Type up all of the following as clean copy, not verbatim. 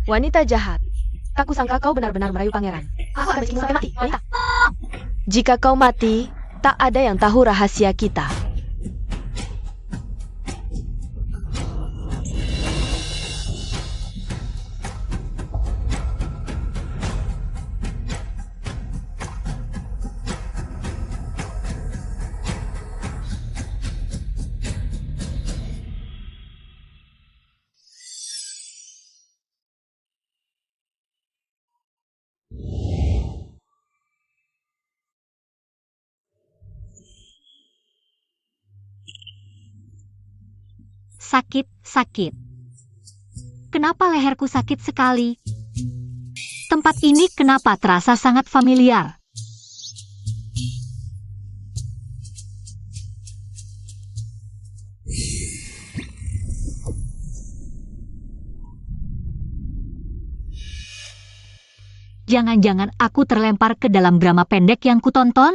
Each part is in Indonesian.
Wanita jahat. Tak kusangka kau benar-benar merayu pangeran. Aku akan bikin sampai mati, wanita. Jika kau mati, tak ada yang tahu rahasia kita. Sakit. Kenapa leherku sakit sekali? Tempat ini kenapa terasa sangat familiar? Jangan-jangan aku terlempar ke dalam drama pendek yang kutonton?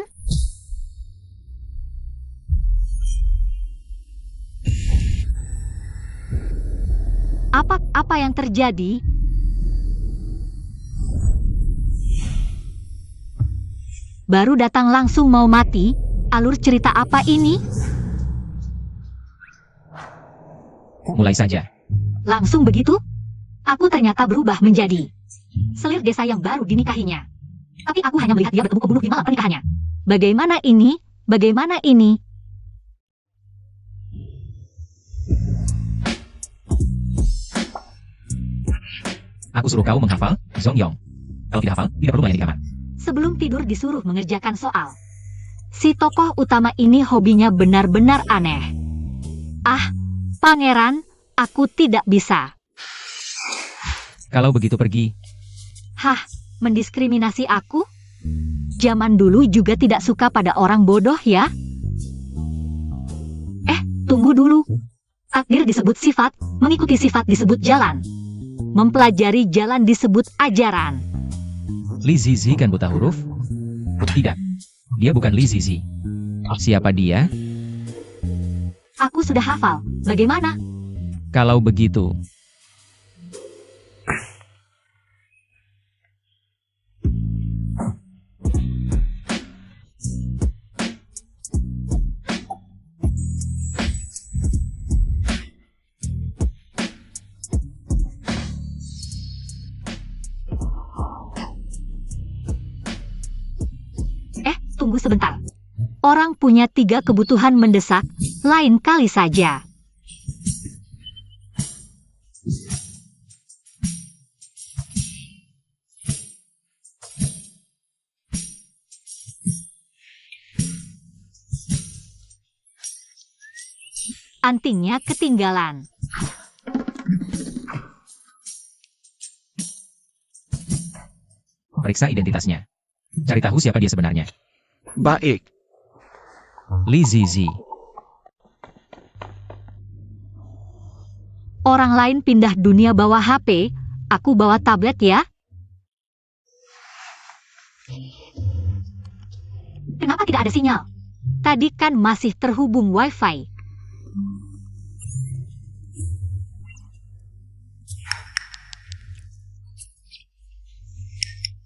Apa yang terjadi? Baru datang langsung mau mati? Alur cerita apa ini? Mulai saja. Langsung begitu? Aku ternyata berubah menjadi selir desa yang baru dinikahinya. Tapi aku hanya melihat dia bertemu pembunuh di malam pernikahannya. Bagaimana ini? Bagaimana ini? Aku suruh kau menghafal, Zongyong. Kalau tidak hafal, tidak perlu main di kamar. Sebelum tidur disuruh mengerjakan soal. Si tokoh utama ini hobinya benar-benar aneh. Ah, pangeran, aku tidak bisa. Kalau begitu pergi. Hah, mendiskriminasi aku? Zaman dulu juga tidak suka pada orang bodoh ya? Tunggu dulu. Takdir disebut sifat, mengikuti sifat disebut jalan. Mempelajari jalan disebut ajaran. Li Zizi kan buta huruf? Tidak. Dia bukan Li Zizi. Siapa dia? Aku sudah hafal. Bagaimana? Kalau begitu. Tunggu sebentar. Orang punya 3 kebutuhan mendesak, lain kali saja. Antingnya ketinggalan. Periksa identitasnya. Cari tahu siapa dia sebenarnya. Baik. Li Zizi. Orang lain pindah dunia bawa HP, aku bawa tablet ya. Kenapa tidak ada sinyal? Tadi kan masih terhubung Wi-Fi.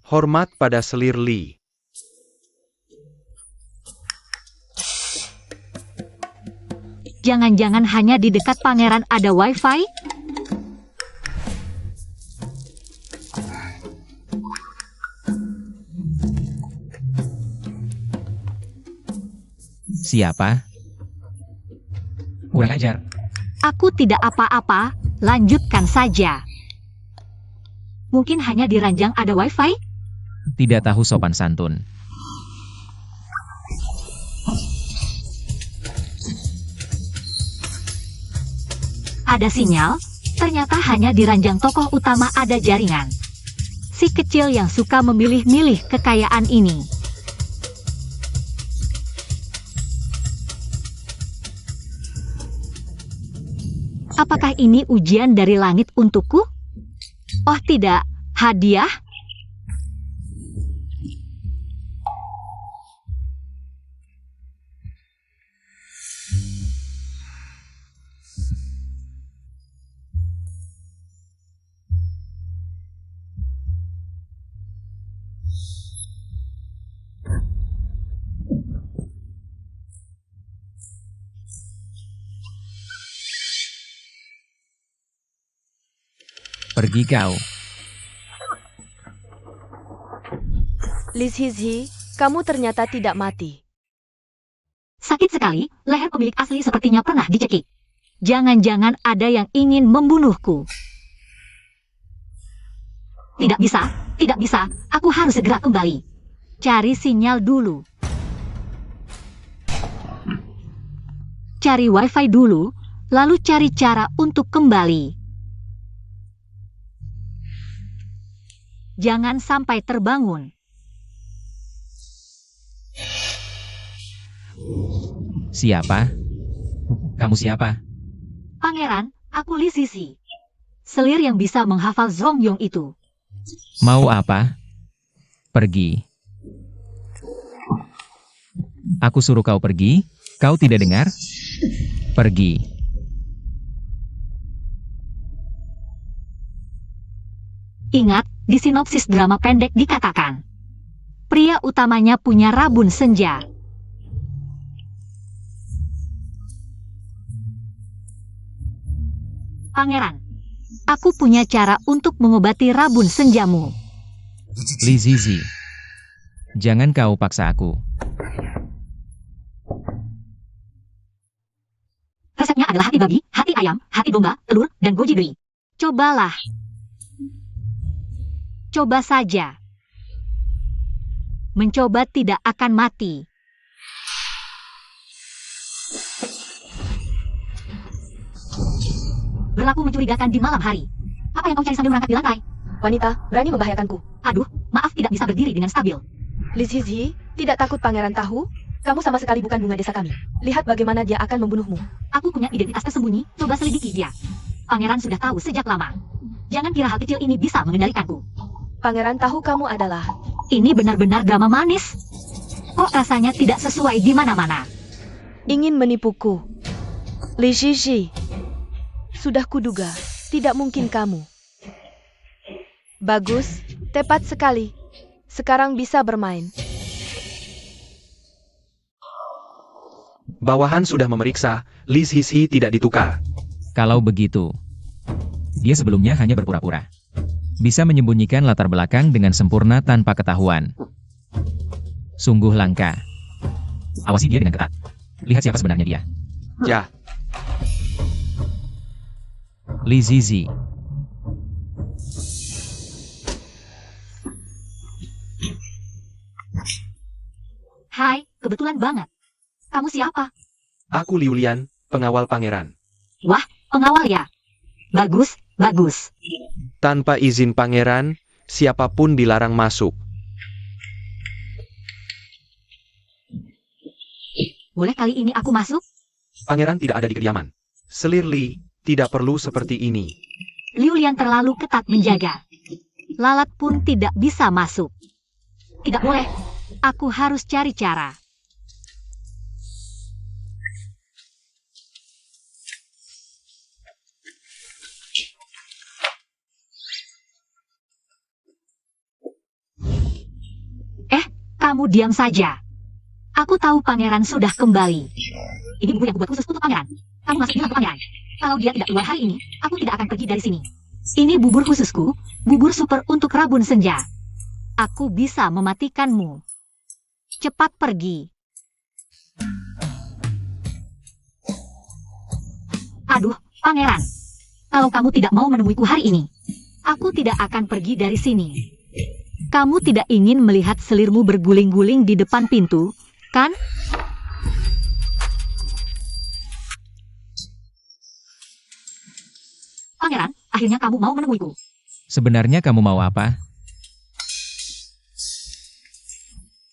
Hormat pada selir Li. Jangan-jangan hanya di dekat pangeran ada Wi-Fi? Siapa? Kurang ajar. Aku tidak apa-apa, lanjutkan saja. Mungkin hanya di ranjang ada Wi-Fi? Tidak tahu sopan santun. Ada sinyal, ternyata hanya di ranjang tokoh utama ada jaringan. Si kecil yang suka memilih-milih kekayaan ini. Apakah ini ujian dari langit untukku? Oh tidak, hadiah? Pergi kau. Li Zizi, kamu ternyata tidak mati. Sakit sekali, leher pemilik asli sepertinya pernah dicekik. Jangan-jangan ada yang ingin membunuhku. Tidak bisa, tidak bisa. Aku harus segera kembali. Cari sinyal dulu. Cari wifi dulu, lalu cari cara untuk kembali. Jangan sampai terbangun. Siapa? Kamu siapa? Pangeran, aku Li Zizi. Selir yang bisa menghafal Zongyong itu. Mau apa? Pergi. Aku suruh kau pergi, kau tidak dengar? Pergi. Ingat, di sinopsis drama pendek dikatakan, pria utamanya punya rabun senja. Pangeran, aku punya cara untuk mengobati rabun senjamu. Li Zizi. Jangan kau paksa aku. Resepnya adalah hati babi, hati ayam, hati domba, telur, dan goji dui. Cobalah. Coba saja. Mencoba tidak akan mati. Berlaku mencurigakan di malam hari. Apa yang kau cari sambil merangkak di lantai? Wanita, berani membahayakanku. Aduh, maaf tidak bisa berdiri dengan stabil. Li Zizi, tidak takut pangeran tahu? Kamu sama sekali bukan bunga desa kami. Lihat bagaimana dia akan membunuhmu. Aku punya identitas tersembunyi, coba selidiki dia. Pangeran sudah tahu sejak lama. Jangan kira hal kecil ini bisa mengendalikanku. Pangeran tahu kamu adalah... Ini benar-benar drama manis. Kok rasanya tidak sesuai di mana-mana. ingin menipuku. Li Zizi. Sudah kuduga, tidak mungkin kamu. Bagus, tepat sekali. Sekarang bisa bermain. Bawahan sudah memeriksa, Li Zizi tidak ditukar. Kalau begitu, dia sebelumnya hanya berpura-pura. Bisa menyembunyikan latar belakang dengan sempurna tanpa ketahuan. Sungguh langka. Awasi dia dengan ketat. Lihat siapa sebenarnya dia. Ya, Li Zizi. Hai, kebetulan banget. Kamu siapa? aku Liu Lian, pengawal pangeran. Wah, pengawal ya. Bagus, bagus. Tanpa izin pangeran, siapapun dilarang masuk. Boleh kali ini aku masuk? Pangeran tidak ada di kediaman. Selir Li, tidak perlu seperti ini. Liu Lian terlalu ketat menjaga. Lalat pun tidak bisa masuk. Tidak boleh. Aku harus cari cara. Kamu diam saja. Aku tahu pangeran sudah kembali. Ini bubur yang kubuat khusus untuk pangeran. Kamu masih bilang ke pangeran. Kalau dia tidak keluar hari ini, aku tidak akan pergi dari sini. Ini bubur khususku, bubur super untuk rabun senja. Aku bisa mematikanmu. Cepat pergi. Aduh, pangeran. Kalau kamu tidak mau menemuiku hari ini, aku tidak akan pergi dari sini. Kamu tidak ingin melihat selirmu berguling-guling di depan pintu, kan? Pangeran, akhirnya kamu mau menemuiku. Sebenarnya kamu mau apa?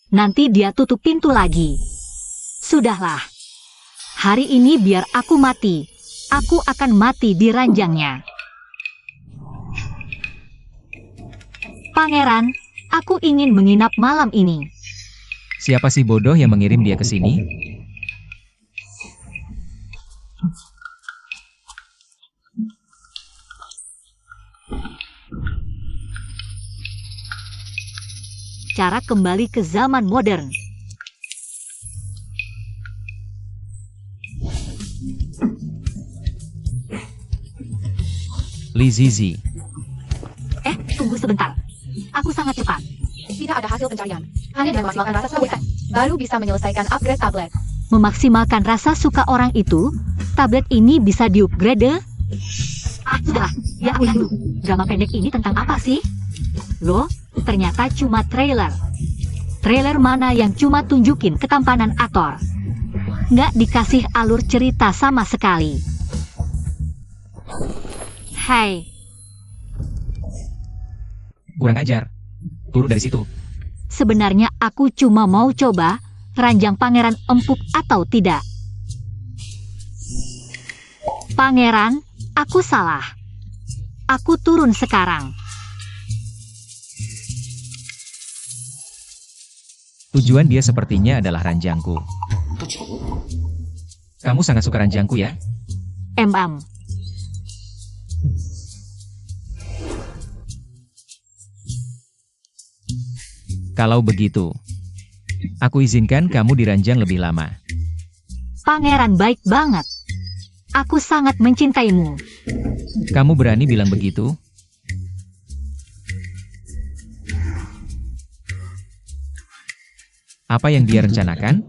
Nanti dia tutup pintu lagi. Sudahlah. Hari ini biar aku mati. Aku akan mati di ranjangnya. Pangeran, aku ingin menginap malam ini. Siapa sih bodoh yang mengirim dia ke sini? Cara kembali ke zaman modern. Li Zizi. tunggu sebentar. Aku sangat cepat. Tidak ada hasil pencarian. Hanya dengan memaksimalkan rasa suka Weifeng, baru bisa menyelesaikan upgrade tablet. Memaksimalkan rasa suka orang itu, tablet ini bisa di-upgrade? Sudahlah, ya aku lihat dulu. Drama pendek ini tentang apa sih? Loh, ternyata cuma trailer. Trailer mana yang cuma tunjukin ketampanan aktor. Nggak dikasih alur cerita sama sekali. Hai, Kurang ajar. Turun dari situ. sebenarnya aku cuma mau coba ranjang pangeran empuk atau tidak. Pangeran, aku salah. Aku turun sekarang. Tujuan dia sepertinya adalah ranjangku. Kamu sangat suka ranjangku ya? Kalau begitu, aku izinkan kamu diranjang lebih lama. Pangeran baik banget. Aku sangat mencintaimu. Kamu berani bilang begitu? Apa yang dia rencanakan?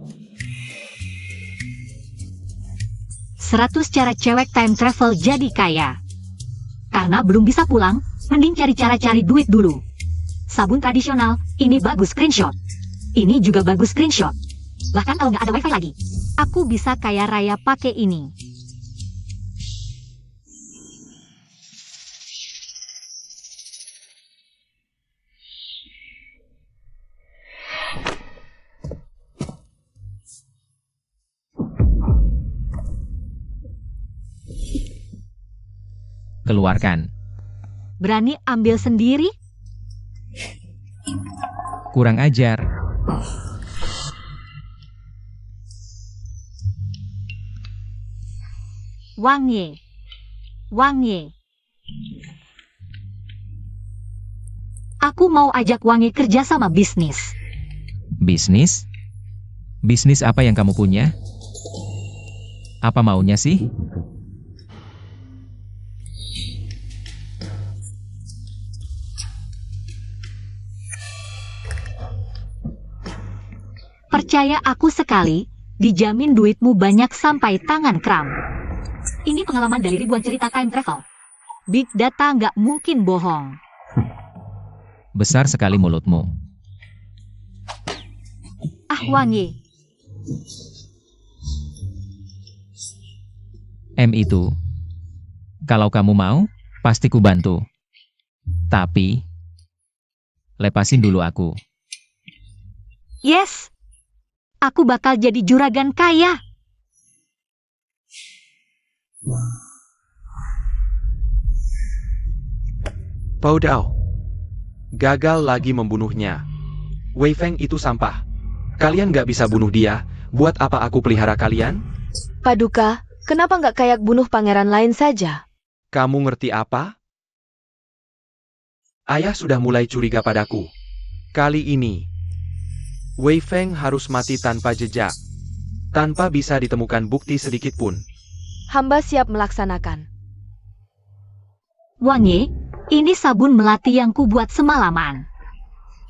100 cara cewek time travel jadi kaya. Karena belum bisa pulang, mending cari cara cari duit dulu. Sabun tradisional, ini bagus screenshot. Ini juga bagus screenshot. Bahkan kalau nggak ada wifi lagi, aku bisa kaya raya pakai ini. Keluarkan. Berani ambil sendiri? Kurang ajar. Wang Ye. Wang Ye. Aku mau ajak Wang Ye kerja sama bisnis. Bisnis? Bisnis apa yang kamu punya? Apa maunya sih? Percaya aku sekali, dijamin duitmu banyak sampai tangan kram. Ini pengalaman dari ribuan cerita time travel. Big data nggak mungkin bohong. Besar sekali mulutmu. Ah, Wang Ye. Itu. Kalau kamu mau, pasti ku bantu. Tapi, lepasin dulu aku. Yes. Aku bakal jadi juragan kaya. Pao Dao. Gagal lagi membunuhnya. Weifeng itu sampah. Kalian nggak bisa bunuh dia, buat apa aku pelihara kalian? Paduka, kenapa nggak kayak bunuh pangeran lain saja? Kamu ngerti apa? Ayah sudah mulai curiga padaku. Kali ini, Weifeng harus mati tanpa jejak. Tanpa bisa ditemukan bukti sedikit pun. Hamba siap melaksanakan. Wang Ye, ini sabun melati yang kubuat semalaman.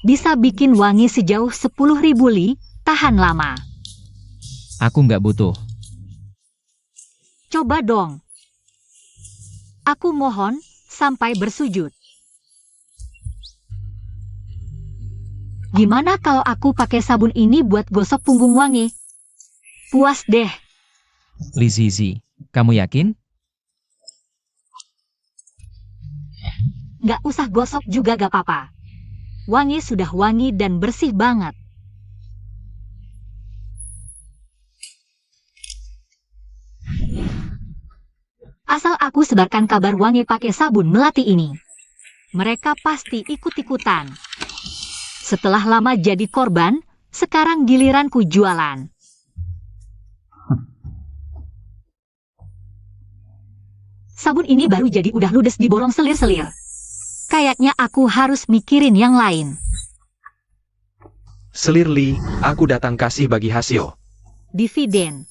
Bisa bikin wangi sejauh 10.000 li, tahan lama. Aku nggak butuh. Coba dong. Aku mohon, sampai bersujud. Gimana kalau aku pakai sabun ini buat gosok punggung Wang Ye? Puas deh. Li Zizi, kamu yakin? Nggak usah gosok juga gak apa-apa. Wang Ye sudah wangi dan bersih banget. Asal aku sebarkan kabar Wang Ye pakai sabun melati ini, mereka pasti ikut-ikutan. Setelah lama jadi korban, sekarang giliranku jualan. Sabun ini baru jadi udah ludes diborong selir-selir. Kayaknya aku harus mikirin yang lain. Selir Li, aku datang kasih bagi hasil. Dividen.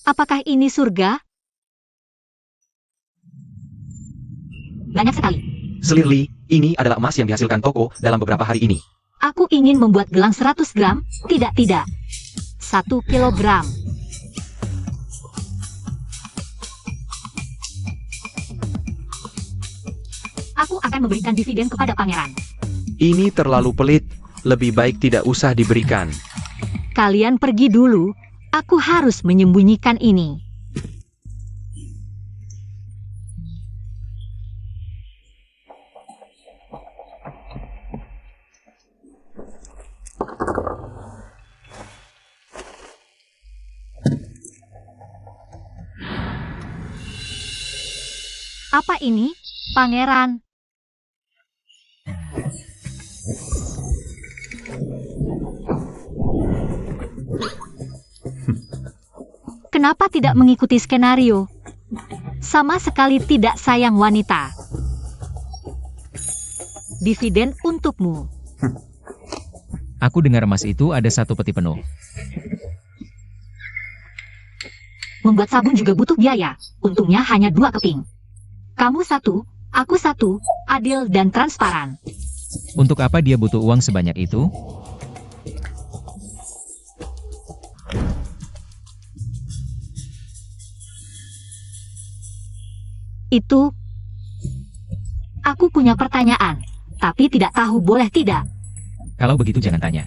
Apakah ini surga? Banyak sekali. Selir Li, ini adalah emas yang dihasilkan toko dalam beberapa hari ini. Aku ingin membuat gelang 100 gram. Tidak. 1 kilogram. Aku akan memberikan dividen kepada pangeran. Ini terlalu pelit, lebih baik tidak usah diberikan. Kalian pergi dulu. Aku harus menyembunyikan ini. Apa ini, pangeran? Kenapa tidak mengikuti skenario? Sama sekali tidak sayang wanita. Dividen untukmu. Aku dengar emas itu ada 1 peti penuh. Membuat sabun juga butuh biaya. Untungnya hanya 2 keping. Kamu 1, aku 1, adil dan transparan. Untuk apa dia butuh uang sebanyak itu? Itu. Aku punya pertanyaan, tapi tidak tahu boleh tidak. Kalau begitu jangan tanya.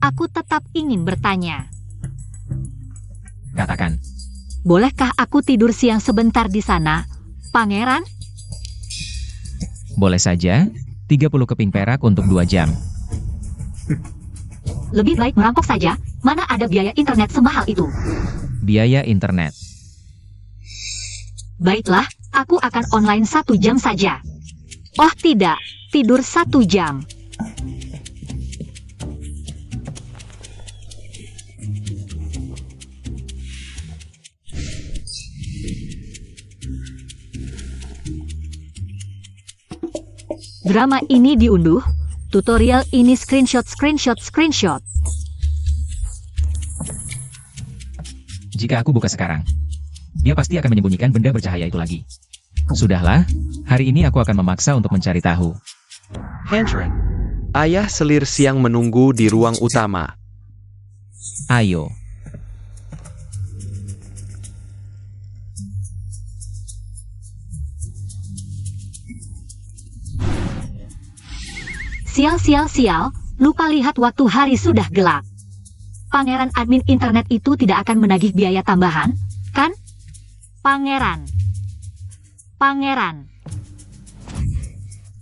Aku tetap ingin bertanya. Katakan. Bolehkah aku tidur siang sebentar di sana, pangeran? Boleh saja, 30 keping perak untuk 2 jam. Lebih baik merampok saja, mana ada biaya internet semahal itu. Biaya internet. Baiklah, aku akan online 1 jam saja. Oh tidak, tidur 1 jam. Drama ini diunduh, tutorial ini screenshot. Jika aku buka sekarang, dia pasti akan menyembunyikan benda bercahaya itu lagi. Sudahlah, hari ini aku akan memaksa untuk mencari tahu. Hanchron. Ayah Selir siang menunggu di ruang utama. Ayo. Sial, lupa lihat waktu hari sudah gelap. Pangeran admin internet itu tidak akan menagih biaya tambahan, kan? Pangeran.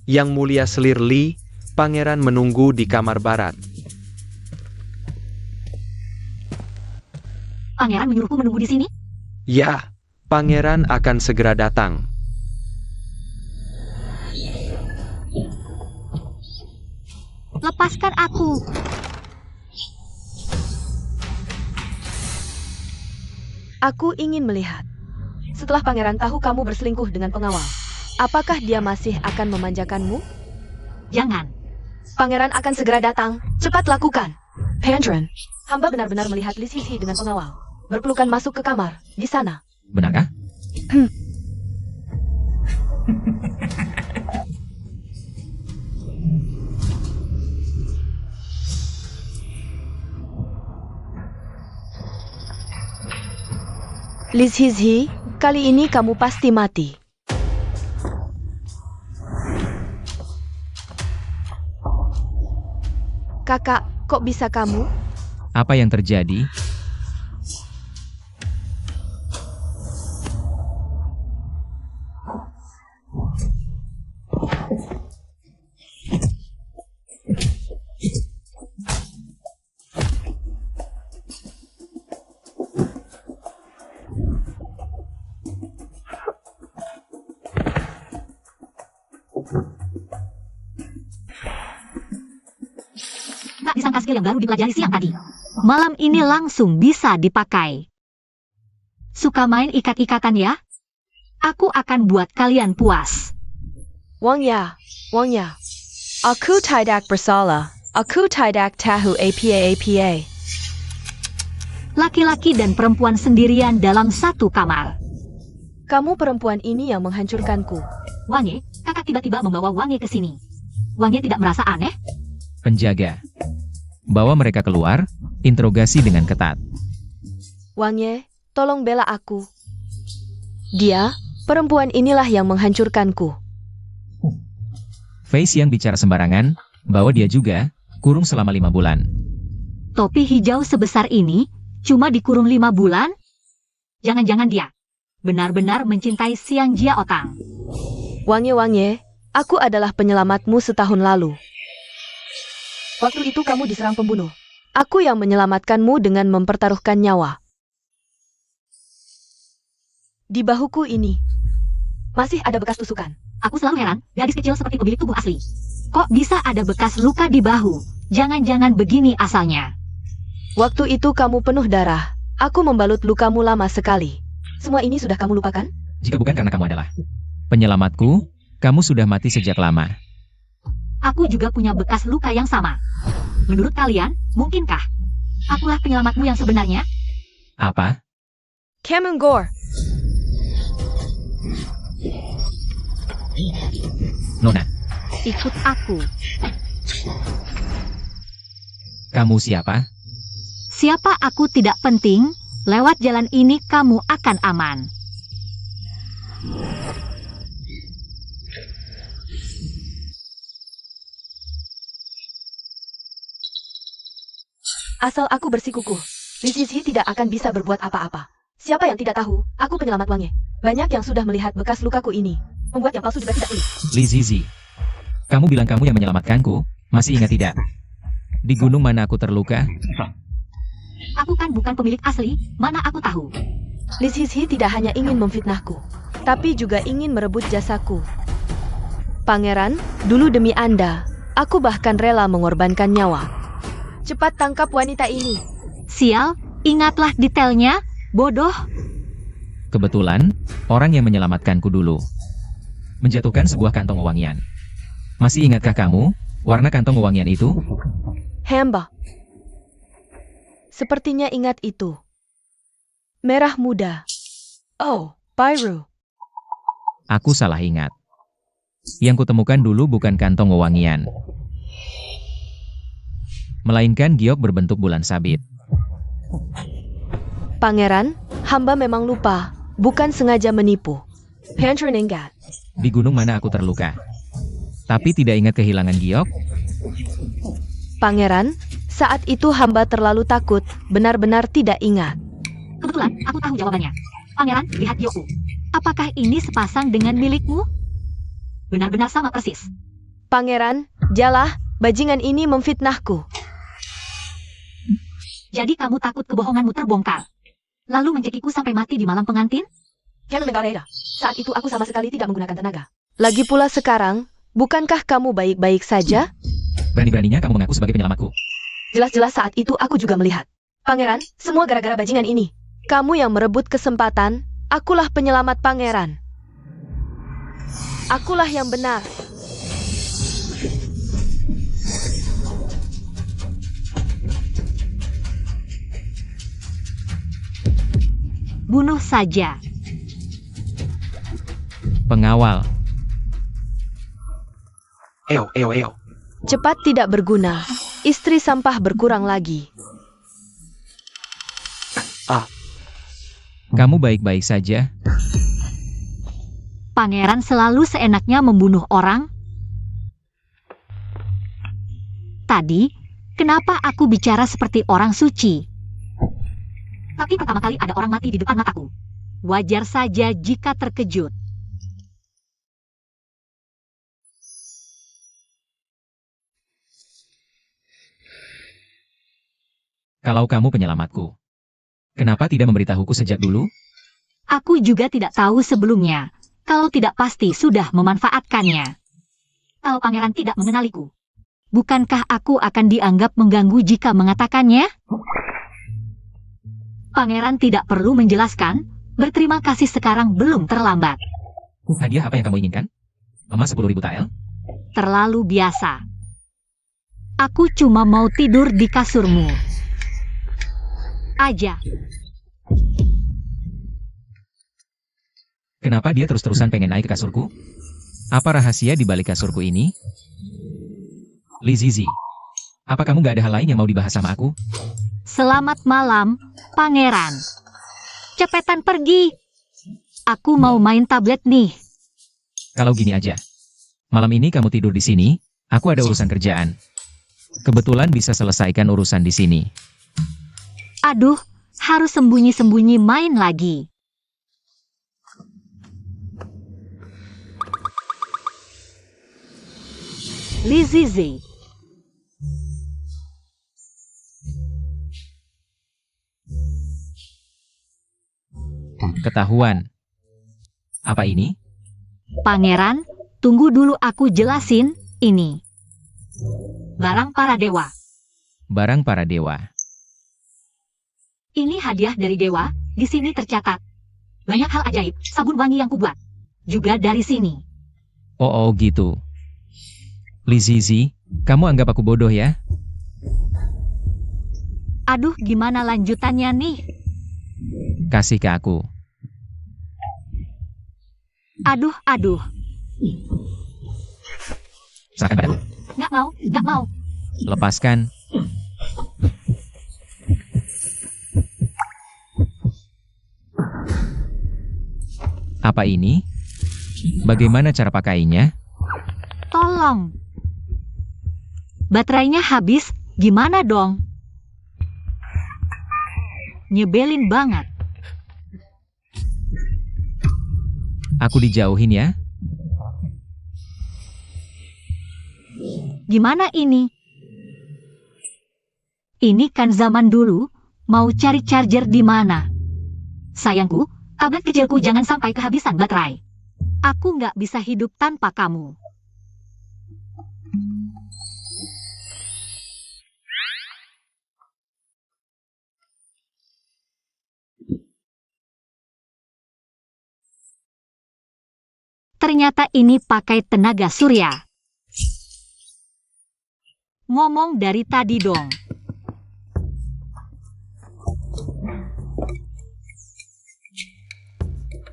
Yang mulia Selir Li, pangeran menunggu di kamar barat. Pangeran menyuruhku menunggu di sini? Ya, pangeran akan segera datang. Lepaskan aku. Aku ingin melihat. Setelah pangeran tahu kamu berselingkuh dengan pengawal, apakah dia masih akan memanjakanmu? Jangan. Pangeran akan segera datang. Cepat lakukan. Hanchron, hamba benar-benar melihat Li Sisi dengan pengawal. Berpelukan masuk ke kamar. Di sana. Benarkah? Li Sisi, kali ini kamu pasti mati. Kakak, kok bisa kamu? Apa yang terjadi? Tak disangka skill yang baru dipelajari siang tadi. Malam ini langsung bisa dipakai. Suka main ikat-ikatan ya? Aku akan buat kalian puas. Wang Ya. Aku tidak bersalah. Aku tidak tahu apa. Laki-laki dan perempuan sendirian dalam satu kamar. Kamu perempuan ini yang menghancurkanku. Wang Ye, kakak tiba-tiba membawa Wang Ye ke sini. Wang Ye tidak merasa aneh? Penjaga. Bawa mereka keluar, interogasi dengan ketat. Wang Ye, tolong bela aku. Dia, perempuan inilah yang menghancurkanku. Fei Xiang bicara sembarangan, bawa dia juga, kurung selama 5 bulan. Topi hijau sebesar ini, cuma dikurung 5 bulan? Jangan-jangan dia benar-benar mencintai Xiang Jia Otang. Wang Ye, aku adalah penyelamatmu setahun lalu. Waktu itu kamu diserang pembunuh. Aku yang menyelamatkanmu dengan mempertaruhkan nyawa. Di bahuku ini, masih ada bekas tusukan. Aku selalu heran, gadis kecil seperti pemilik tubuh asli. Kok bisa ada bekas luka di bahu? Jangan-jangan begini asalnya. Waktu itu kamu penuh darah. Aku membalut lukamu lama sekali. Semua ini sudah kamu lupakan? Jika bukan karena kamu adalah penyelamatku, kamu sudah mati sejak lama. Aku juga punya bekas luka yang sama. Menurut kalian, mungkinkah akulah penyelamatmu yang sebenarnya? Apa? Kamengor, Nona, Ikut aku. kamu siapa? Siapa aku tidak penting, lewat jalan ini kamu akan aman. asal aku bersikukuh, Li Zizi tidak akan bisa berbuat apa-apa. Siapa yang tidak tahu, aku penyelamat Wang Ye. Banyak yang sudah melihat bekas lukaku ini. Membuat yang palsu juga tidak sulit. Li Zizi. Kamu bilang kamu yang menyelamatkanku, masih ingat tidak? Di gunung mana aku terluka? Aku kan bukan pemilik asli, mana aku tahu. Li Zizi tidak hanya ingin memfitnahku, tapi juga ingin merebut jasaku. Pangeran, dulu demi Anda, aku bahkan rela mengorbankan nyawa. Cepat tangkap wanita ini. Sial, ingatlah detailnya, bodoh. Kebetulan, orang yang menyelamatkanku dulu menjatuhkan sebuah kantong wewangian. Masih ingatkah kamu, warna kantong wewangian itu? Hamba. Sepertinya ingat itu. Merah muda. Oh, Pyro. Aku salah ingat. Yang kutemukan dulu bukan kantong wewangian, melainkan giok berbentuk bulan sabit. Pangeran, hamba memang lupa, bukan sengaja menipu. Pentruninggat. Di gunung mana aku terluka, tapi tidak ingat kehilangan giok? Pangeran, saat itu hamba terlalu takut, benar-benar tidak ingat. Kebetulan, aku tahu jawabannya. Pangeran, lihat giokku. Apakah ini sepasang dengan milikmu? Benar-benar sama persis. Pangeran, jalah, bajingan ini memfitnahku. Jadi kamu takut kebohonganmu terbongkar, lalu mencekiku sampai mati di malam pengantin? Saat itu aku sama sekali tidak menggunakan tenaga. Lagi pula sekarang, bukankah kamu baik-baik saja? Berani-beraninya kamu mengaku sebagai penyelamatku. Jelas-jelas saat itu aku juga melihat. Pangeran, semua gara-gara bajingan ini. Kamu yang merebut kesempatan, akulah penyelamat pangeran. Akulah yang benar. Bunuh saja. Pengawal. Eo. Cepat tidak berguna. Istri sampah berkurang lagi. Kamu baik-baik saja? Pangeran selalu seenaknya membunuh orang. Tadi, kenapa aku bicara seperti orang suci? Tapi pertama kali ada orang mati di depan mataku. Wajar saja jika terkejut. Kalau kamu penyelamatku, kenapa tidak memberitahuku sejak dulu? Aku juga tidak tahu sebelumnya. Kalau tidak pasti sudah memanfaatkannya. Kalau pangeran tidak mengenaliku, bukankah aku akan dianggap mengganggu jika mengatakannya? Pangeran tidak perlu menjelaskan, berterima kasih sekarang belum terlambat. Hadiah apa yang kamu inginkan? Emas 10.000 tael? Terlalu biasa. Aku cuma mau tidur di kasurmu. Aja. Kenapa dia terus-terusan pengen naik ke kasurku? Apa rahasia di balik kasurku ini? Li Zizi, apa kamu gak ada hal lain yang mau dibahas sama aku? Selamat malam, Pangeran. Cepetan pergi. Aku mau main tablet nih. Kalau gini aja. Malam ini kamu tidur di sini, aku ada urusan kerjaan. Kebetulan bisa selesaikan urusan di sini. Aduh, harus sembunyi-sembunyi main lagi. Li Zizi. Ketahuan. Apa ini? Pangeran, tunggu dulu aku jelasin, ini. Barang para dewa. Barang para dewa. Ini hadiah dari dewa, di sini tercatat. Banyak hal ajaib, sabun wangi yang kubuat. Juga dari sini. Oh gitu. Li Zizi, kamu anggap aku bodoh ya? Aduh, gimana lanjutannya nih? Kasih ke aku. Aduh. Serahkan padaku. Nggak mau. Lepaskan. Apa ini? Bagaimana cara pakainya? Tolong. Baterainya habis, gimana dong? Nyebelin banget. Aku dijauhin ya? Gimana ini? Ini kan zaman dulu, mau cari charger di mana? Sayangku, tablet kecilku jangan sampai kehabisan baterai. Aku nggak bisa hidup tanpa kamu. Ternyata ini pakai tenaga surya. Ngomong dari tadi dong.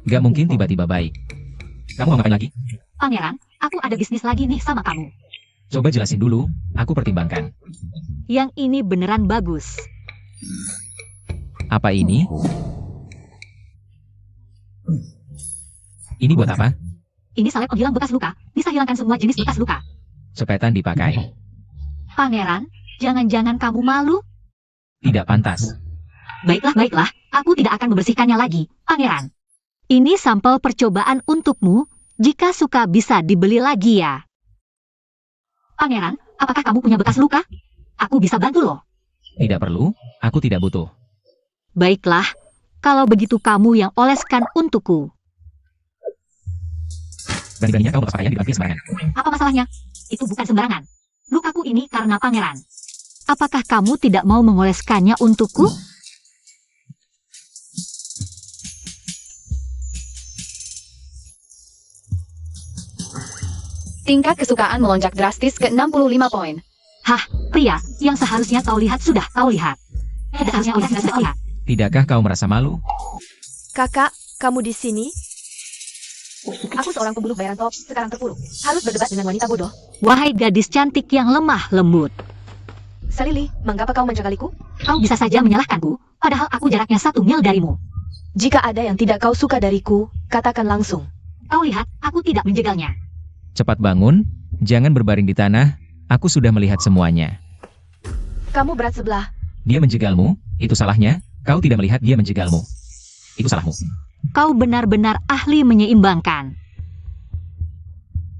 Gak mungkin tiba-tiba baik. Kamu mau ngapain lagi? Pangeran, aku ada bisnis lagi nih sama kamu. Coba jelasin dulu, aku pertimbangkan. Yang ini beneran bagus. Apa ini? Ini buat apa? Ini salep penghilang bekas luka, bisa hilangkan semua jenis bekas luka. Cepetan dipakai. Pangeran, jangan-jangan kamu malu? Tidak pantas. Baiklah, aku tidak akan membersihkannya lagi, Pangeran. Ini sampel percobaan untukmu, jika suka bisa dibeli lagi ya. Pangeran, apakah kamu punya bekas luka? Aku bisa bantu loh. Tidak perlu, aku tidak butuh. Baiklah, kalau begitu kamu yang oleskan untukku. Berani-beraninya kau melepas pakaian di bangkit sembarangan. Apa masalahnya? Itu bukan sembarangan. Lukaku ini karena Pangeran. Apakah kamu tidak mau mengoleskannya untukku? Tingkat kesukaan melonjak drastis ke 65 poin. Hah, pria, yang seharusnya kau lihat sudah kau lihat. Tidak harusnya lihat sudah kau lihat. Tidakkah kau merasa malu? Kakak, kamu di sini? Aku seorang pembunuh bayaran top, sekarang terpuruk. Harus berdebat dengan wanita bodoh. Wahai gadis cantik yang lemah lembut. Salili, mengapa kau mencekaliku? Kau bisa saja menyalahkanku, padahal aku jaraknya 1 mil darimu. Jika ada yang tidak kau suka dariku, katakan langsung. Kau lihat, aku tidak menjegalnya. Cepat bangun, jangan berbaring di tanah, aku sudah melihat semuanya. Kamu berat sebelah. Dia menjegalmu, itu salahnya, kau tidak melihat dia menjegalmu. Itu salahmu. Kau benar-benar ahli menyeimbangkan.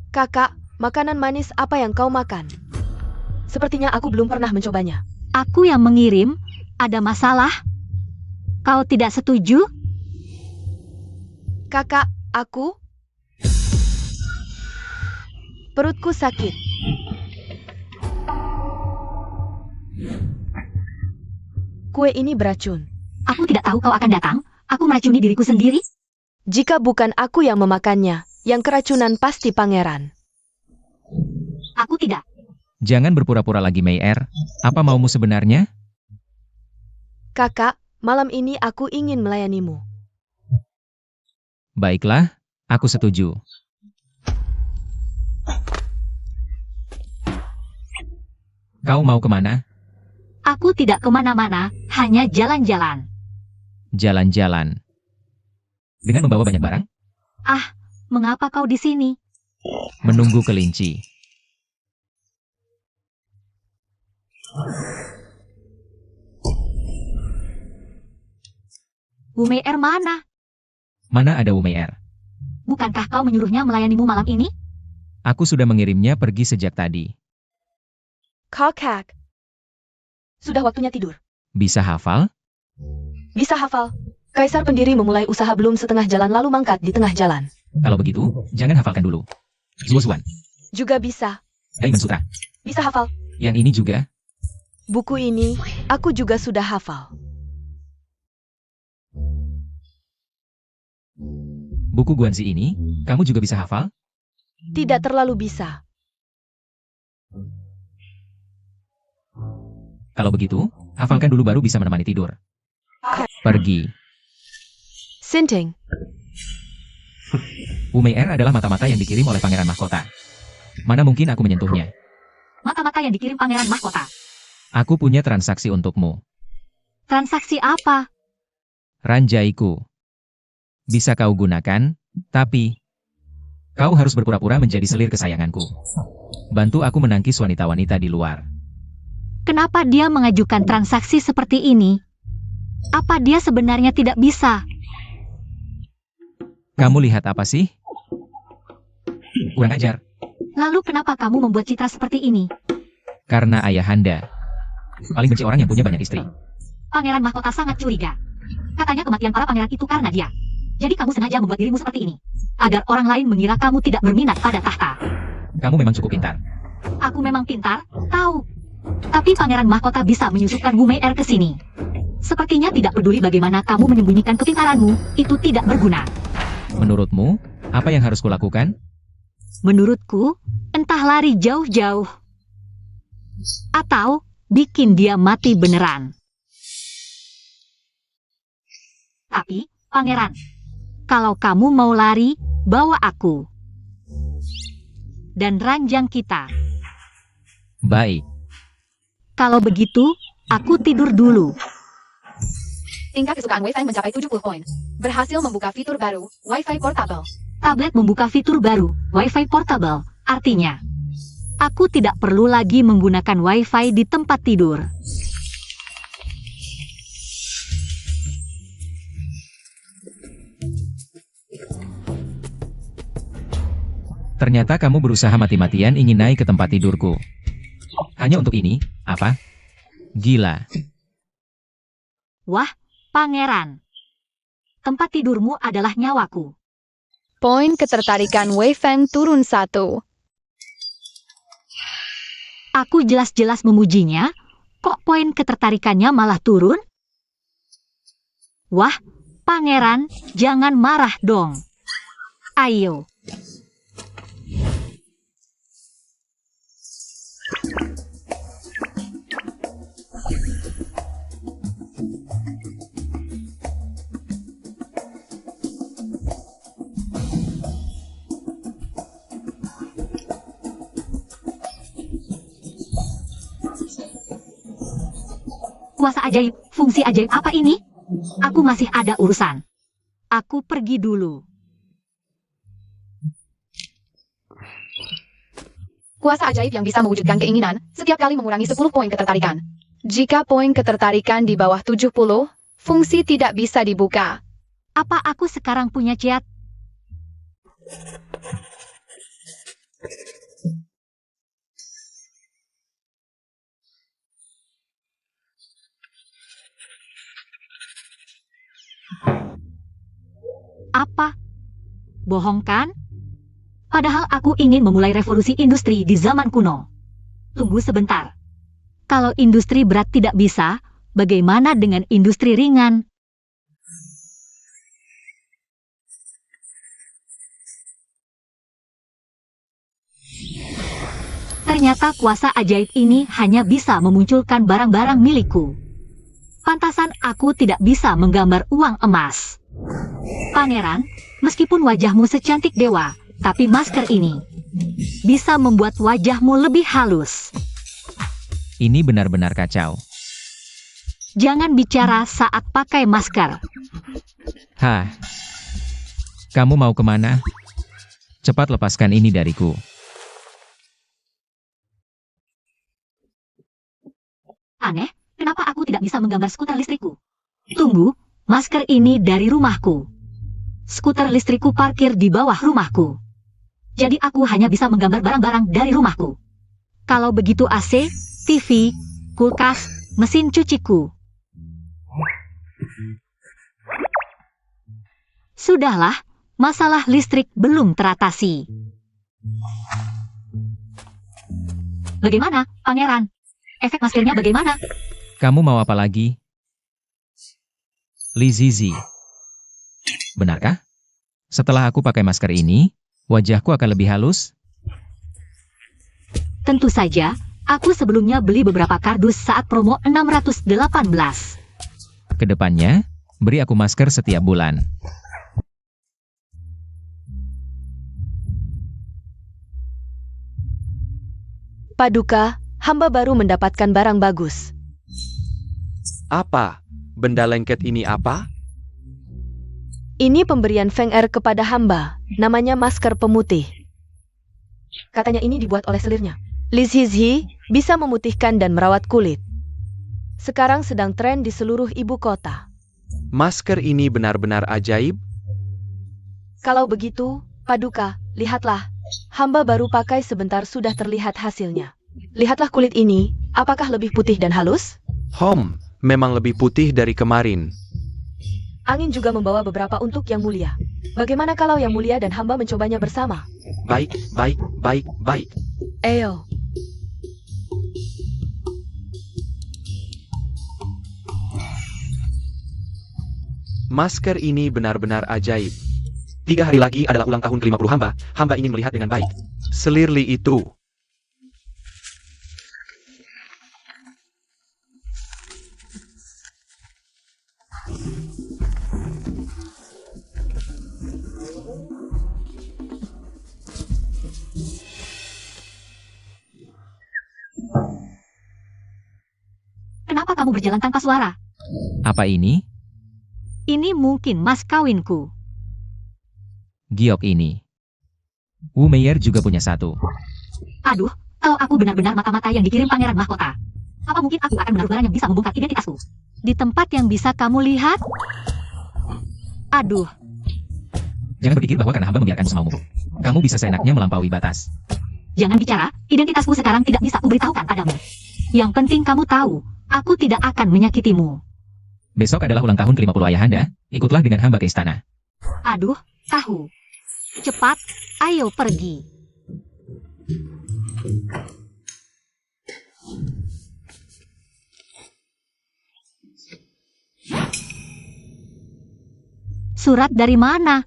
Kakak, makanan manis apa yang kau makan? Sepertinya aku belum pernah mencobanya. Aku yang mengirim, ada masalah? Kau tidak setuju? Kakak, aku... Perutku sakit. Kue ini beracun. Aku tidak tahu kau akan datang. Aku meracuni diriku sendiri. Jika bukan aku yang memakannya, yang keracunan pasti Pangeran. Aku tidak. Jangan berpura-pura lagi, Mei-er. Apa maumu sebenarnya? Kakak, malam ini aku ingin melayanimu. Baiklah, aku setuju. Kau mau kemana? Aku tidak kemana-mana, hanya jalan-jalan. Jalan-jalan. Dengan membawa banyak barang? Ah, mengapa kau di sini? Menunggu kelinci. Wumeer mana? Mana ada Wumeer? Bukankah kau menyuruhnya melayanimu malam ini? Aku sudah mengirimnya pergi sejak tadi. Kakak. Sudah waktunya tidur. Bisa hafal? Bisa hafal. Kaisar pendiri memulai usaha belum setengah jalan lalu mangkat di tengah jalan. Kalau begitu, jangan hafalkan dulu. Zuozuan. Juga bisa. Daimen Sutra. Bisa hafal. Yang ini juga. Buku ini, aku juga sudah hafal. Buku Guanzi ini, kamu juga bisa hafal? Tidak terlalu bisa. Kalau begitu, hafalkan dulu baru bisa menemani tidur. Pergi. Sinting. Wumeer adalah mata-mata yang dikirim oleh Pangeran Mahkota. Mana mungkin aku menyentuhnya? Mata-mata yang dikirim Pangeran Mahkota. Aku punya transaksi untukmu. Transaksi apa? Ranjaiku. Bisa kau gunakan, tapi kau harus berpura-pura menjadi selir kesayanganku. Bantu aku menangkis wanita-wanita di luar. Kenapa dia mengajukan transaksi seperti ini? Apa dia sebenarnya tidak bisa? Kamu lihat apa sih? Kurang ajar. Lalu kenapa kamu membuat citra seperti ini? Karena ayahanda paling benci orang yang punya banyak istri. Pangeran Mahkota sangat curiga. Katanya kematian para pangeran itu karena dia. Jadi kamu sengaja membuat dirimu seperti ini, agar orang lain mengira kamu tidak berminat pada tahta. Kamu memang cukup pintar. Aku memang pintar, tahu. Tapi Pangeran Mahkota bisa menyusupkan Wumeer ke sini. Sepertinya tidak peduli bagaimana kamu menyembunyikan kepintaranmu, itu tidak berguna. Menurutmu, apa yang harus kulakukan? Menurutku, entah lari jauh-jauh, atau bikin dia mati beneran. Tapi, Pangeran, kalau kamu mau lari, bawa aku. Dan ranjang kita. Baik. Kalau begitu, aku tidur dulu. Tingkat kesukaan Wei-Feng mencapai 70 poin. Berhasil membuka fitur baru, Wi-Fi Portable. Tablet membuka fitur baru, Wi-Fi Portable. Artinya, aku tidak perlu lagi menggunakan Wi-Fi di tempat tidur. Ternyata kamu berusaha mati-matian ingin naik ke tempat tidurku. Hanya untuk ini, apa? Gila. Wah, Pangeran. Tempat tidurmu adalah nyawaku. Poin ketertarikan Wei-Feng turun 1. Aku jelas-jelas memujinya, kok poin ketertarikannya malah turun? Wah, Pangeran, jangan marah dong. Ayo. Kuasa ajaib, fungsi ajaib apa ini? Aku masih ada urusan. Aku pergi dulu. Kuasa ajaib yang bisa mewujudkan keinginan, setiap kali mengurangi 10 poin ketertarikan. Jika poin ketertarikan di bawah 70, fungsi tidak bisa dibuka. Apa aku sekarang punya chat? Apa? Bohong kan? Padahal aku ingin memulai revolusi industri di zaman kuno. Tunggu sebentar. Kalau industri berat tidak bisa, bagaimana dengan industri ringan? Ternyata kuasa ajaib ini hanya bisa memunculkan barang-barang milikku. Pantasan aku tidak bisa menggambar uang emas. Pangeran, meskipun wajahmu secantik dewa, tapi masker ini bisa membuat wajahmu lebih halus. Ini benar-benar kacau. Jangan bicara saat pakai masker. Hah? Kamu mau kemana? Cepat lepaskan ini dariku. Aneh, kenapa aku tidak bisa menggambar skuter listrikku? Tunggu, masker ini dari rumahku. Skuter listrikku parkir di bawah rumahku. Jadi aku hanya bisa menggambar barang-barang dari rumahku. Kalau begitu AC, TV, kulkas, mesin cuciku. Sudahlah, masalah listrik belum teratasi. Bagaimana, Pangeran? Efek maskernya bagaimana? Kamu mau apa lagi? Li Zizi. Benarkah? Setelah aku pakai masker ini, wajahku akan lebih halus? Tentu saja, aku sebelumnya beli beberapa kardus saat promo 618. Kedepannya, beri aku masker setiap bulan. Paduka, hamba baru mendapatkan barang bagus. Apa? Benda lengket ini apa? Ini pemberian Feng Er kepada hamba, namanya masker pemutih. Katanya ini dibuat oleh selirnya. Li Zizhi bisa memutihkan dan merawat kulit. Sekarang sedang tren di seluruh ibu kota. Masker ini benar-benar ajaib. Kalau begitu, Paduka, lihatlah. Hamba baru pakai sebentar sudah terlihat hasilnya. Lihatlah kulit ini, apakah lebih putih dan halus? Memang lebih putih dari kemarin. Angin juga membawa beberapa untuk Yang Mulia. Bagaimana kalau Yang Mulia dan hamba mencobanya bersama? Baik. Ayo. Masker ini benar-benar ajaib. 3 hari lagi adalah ulang tahun ke-50 hamba. Hamba ingin melihat dengan baik. Selir Li itu. Kenapa kamu berjalan tanpa suara? Apa ini? Ini mungkin mas kawinku. Giok ini. Wu Meier juga punya satu. Aduh, kalau aku benar-benar mata-mata yang dikirim pangeran mahkota, apa mungkin aku akan menaruh barang yang bisa membongkar identitasku? Di tempat yang bisa kamu lihat? Aduh, Jangan berpikir bahwa karena hamba membiarkan semaumu, kamu bisa seenaknya melampaui batas. jangan bicara, identitasku sekarang tidak bisa kuberitahukan padamu. Yang penting kamu tahu, aku tidak akan menyakitimu. Besok adalah ulang tahun ke-50 ayahanda, ikutlah dengan hamba ke istana. Aduh, tahu. Cepat, ayo pergi. Surat dari mana?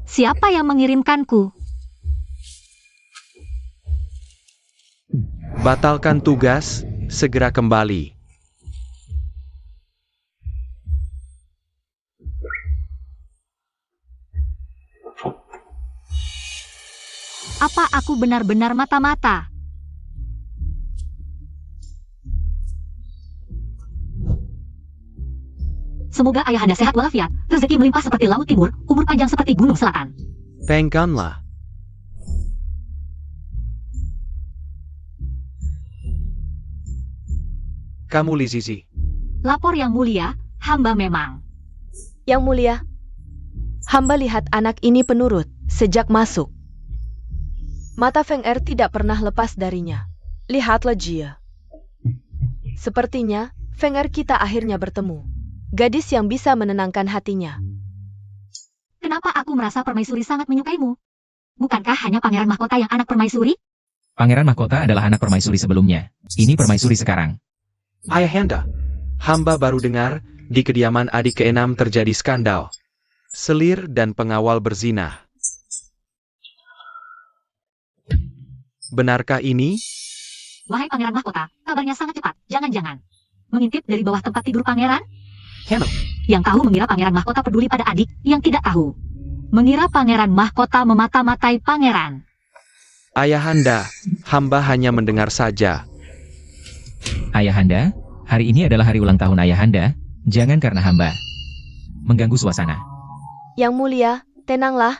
Siapa yang mengirimkanku? Batalkan tugas, segera kembali. Apa aku benar-benar mata-mata? Semoga ayahanda sehat walafiat, rezeki melimpah seperti laut timur, umur panjang seperti gunung selatan. Pengkanlah. Kamu Li Zizi. Lapor yang mulia, hamba memang. Yang Mulia, hamba lihat anak ini penurut sejak masuk. Mata Feng Er tidak pernah lepas darinya. Lihatlah Jia. Sepertinya, Feng Er kita akhirnya bertemu. Gadis yang bisa menenangkan hatinya. Kenapa aku merasa permaisuri sangat menyukaimu? Bukankah hanya pangeran mahkota yang anak permaisuri? Pangeran mahkota adalah anak permaisuri sebelumnya. Ini permaisuri sekarang. Ayahanda, hamba baru dengar, di kediaman adik ke-6 terjadi skandal. Selir dan pengawal berzina. Benarkah ini? Wahai pangeran mahkota, kabarnya sangat cepat. Jangan-jangan mengintip dari bawah tempat tidur pangeran? Yang tahu mengira pangeran mahkota peduli pada adik yang tidak tahu. Mengira pangeran mahkota memata-matai pangeran. Ayahanda, hamba hanya mendengar saja. Ayahanda, hari ini adalah hari ulang tahun Ayahanda, jangan karena hamba mengganggu suasana. Yang mulia, tenanglah.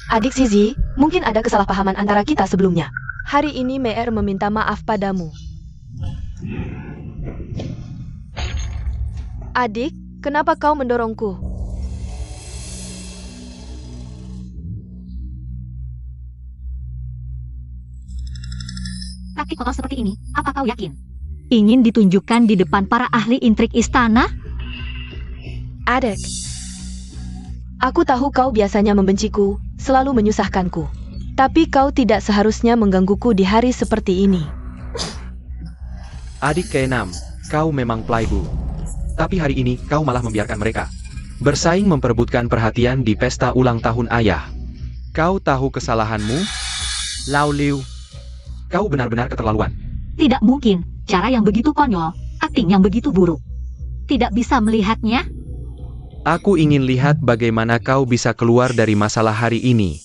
Adik Zizi, mungkin ada kesalahpahaman antara kita sebelumnya. Hari ini Me'er meminta maaf padamu. Adik, kenapa kau mendorongku? Taktik kotor seperti ini, apa kau yakin? Ingin ditunjukkan di depan para ahli intrik istana? Adik, aku tahu kau biasanya membenciku, selalu menyusahkanku. Tapi kau tidak seharusnya menggangguku di hari seperti ini. Adik keenam, kau memang playboy. Tapi hari ini kau malah membiarkan mereka bersaing memperebutkan perhatian di pesta ulang tahun ayah. Kau tahu kesalahanmu? Lau Liu, kau benar-benar keterlaluan. Tidak mungkin, cara yang begitu konyol, akting yang begitu buruk. Tidak bisa melihatnya? Aku ingin lihat bagaimana kau bisa keluar dari masalah hari ini.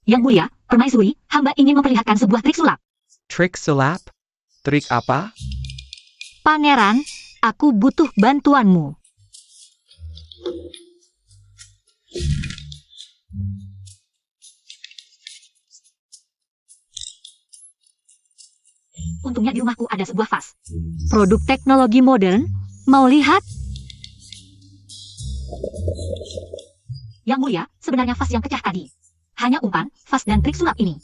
Yang mulia, permaisuri, hamba ingin memperlihatkan sebuah trik sulap. Trik sulap? Trik apa? Pangeran, aku butuh bantuanmu. Untungnya di rumahku ada sebuah vas. Produk teknologi modern, mau lihat? Yang mulia, sebenarnya vas yang pecah tadi. Hanya umpan, vas dan trik sulap ini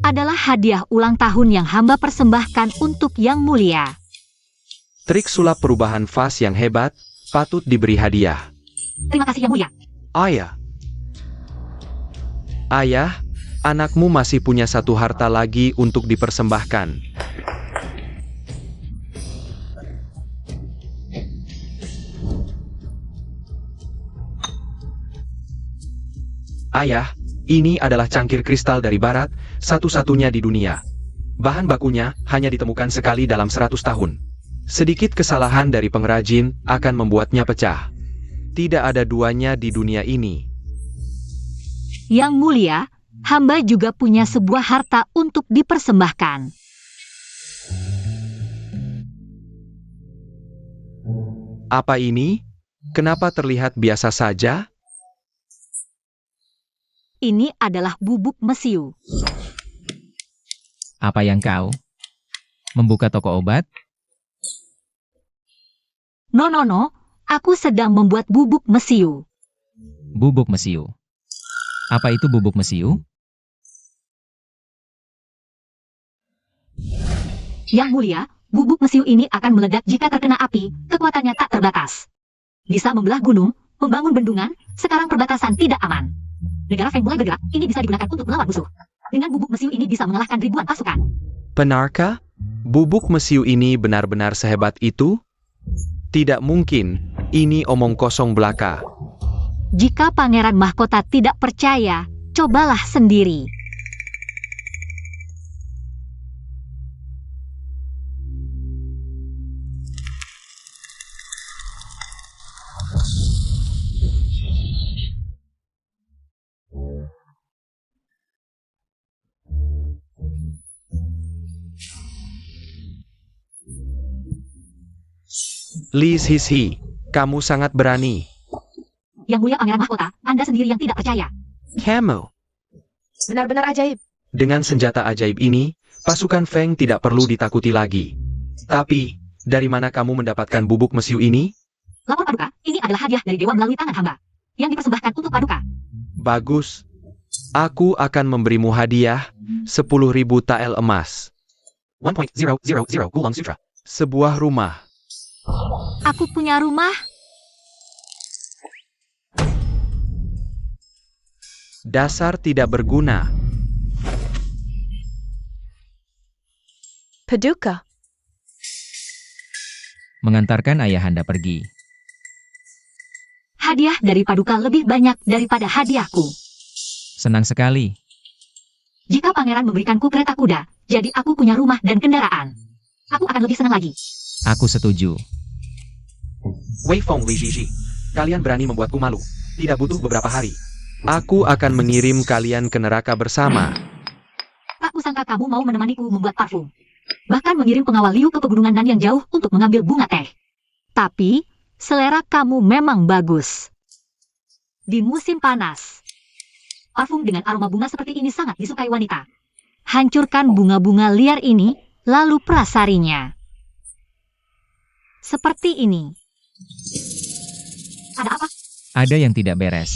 adalah hadiah ulang tahun yang hamba persembahkan untuk Yang Mulia. Trik sulap perubahan vas yang hebat, patut diberi hadiah. Terima kasih Yang Mulia. Ayah. Ayah, anakmu masih punya satu harta lagi untuk dipersembahkan. Ayah, ini adalah cangkir kristal dari barat, satu-satunya di dunia. Bahan bakunya hanya ditemukan sekali dalam 100 tahun. Sedikit kesalahan dari pengrajin akan membuatnya pecah. Tidak ada duanya di dunia ini. Yang Mulia, hamba juga punya sebuah harta untuk dipersembahkan. Apa ini? Kenapa terlihat biasa saja? Ini adalah bubuk mesiu. Apa yang kau? Membuka toko obat? No, aku sedang membuat bubuk mesiu. Bubuk mesiu. Apa itu bubuk mesiu? Yang Mulia, bubuk mesiu ini akan meledak jika terkena api, kekuatannya tak terbatas. Bisa membelah gunung, membangun bendungan, sekarang perbatasan tidak aman. Negara Feng mulai bergerak, ini bisa digunakan untuk melawan musuh. Dengan bubuk mesiu ini bisa mengalahkan ribuan pasukan. Benarkah? Bubuk mesiu ini benar-benar sehebat itu? Tidak mungkin, ini omong kosong belaka. Jika Pangeran Mahkota tidak percaya, cobalah sendiri. Li Sisi, kamu sangat berani. Yang Mulia Pangeran Mahkota, Anda sendiri yang tidak percaya. Kamu. Benar-benar ajaib. Dengan senjata ajaib ini, pasukan Feng tidak perlu ditakuti lagi. Tapi, dari mana kamu mendapatkan bubuk mesiu ini? Lapor Paduka, ini adalah hadiah dari dewa melalui tangan hamba. Yang dipersembahkan untuk Paduka. Bagus. Aku akan memberimu hadiah 10.000 tael emas. 1.000 Gulang Sutra. Sebuah rumah. Aku punya rumah. Dasar tidak berguna. Paduka. Mengantarkan ayahanda pergi. Hadiah dari Paduka lebih banyak daripada hadiahku. Senang sekali. Jika pangeran memberikanku kereta kuda, jadi aku punya rumah dan kendaraan. Aku akan lebih senang lagi. Aku setuju. Wei Feng Li Jiji, kalian berani membuatku malu. Tidak butuh beberapa hari. Aku akan mengirim kalian ke neraka bersama. Tak kusangka kamu mau menemaniku membuat parfum. Bahkan mengirim pengawal Liu ke pegunungan Nan yang jauh untuk mengambil bunga teh. Tapi, selera kamu memang bagus. Di musim panas, parfum dengan aroma bunga seperti ini sangat disukai wanita. Hancurkan bunga-bunga liar ini, lalu prasarinya. Seperti ini. Ada apa? Ada yang tidak beres.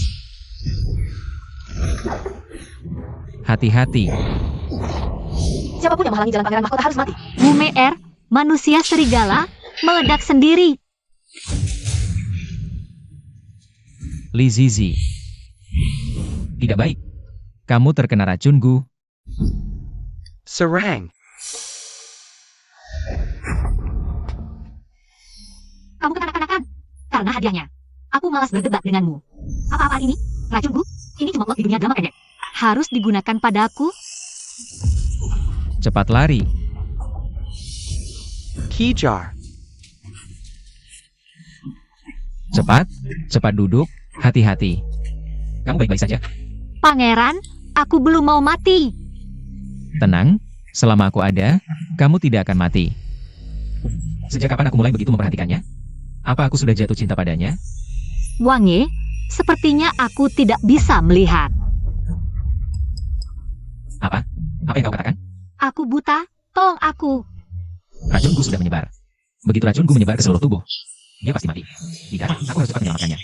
Hati-hati. Siapapun yang menghalangi jalan pangeran mahkota harus mati. Wumeer, manusia serigala, meledak sendiri. Li Zizi. Tidak baik. Kamu terkena racun Gu. Serang. Kamu kekanak-kanakan. Karena hadiahnya. Aku malas berdebat denganmu. Apa-apa ini? Racunku? Ini cuma plot di dunia drama pendek. Harus digunakan padaku? Cepat lari. Key jar. Cepat. Cepat duduk. Hati-hati. Kamu baik-baik saja. Pangeran, aku belum mau mati. Tenang. Selama aku ada, kamu tidak akan mati. Sejak kapan aku mulai begitu memperhatikannya? Apa aku sudah jatuh cinta padanya? Wang Ye, sepertinya aku tidak bisa melihat. Apa? Apa yang kau katakan? Aku buta, tolong aku. Racunku sudah menyebar. Begitu racunku menyebar ke seluruh tubuh, dia pasti mati. Tidak, aku harus cepat menyelamatkannya.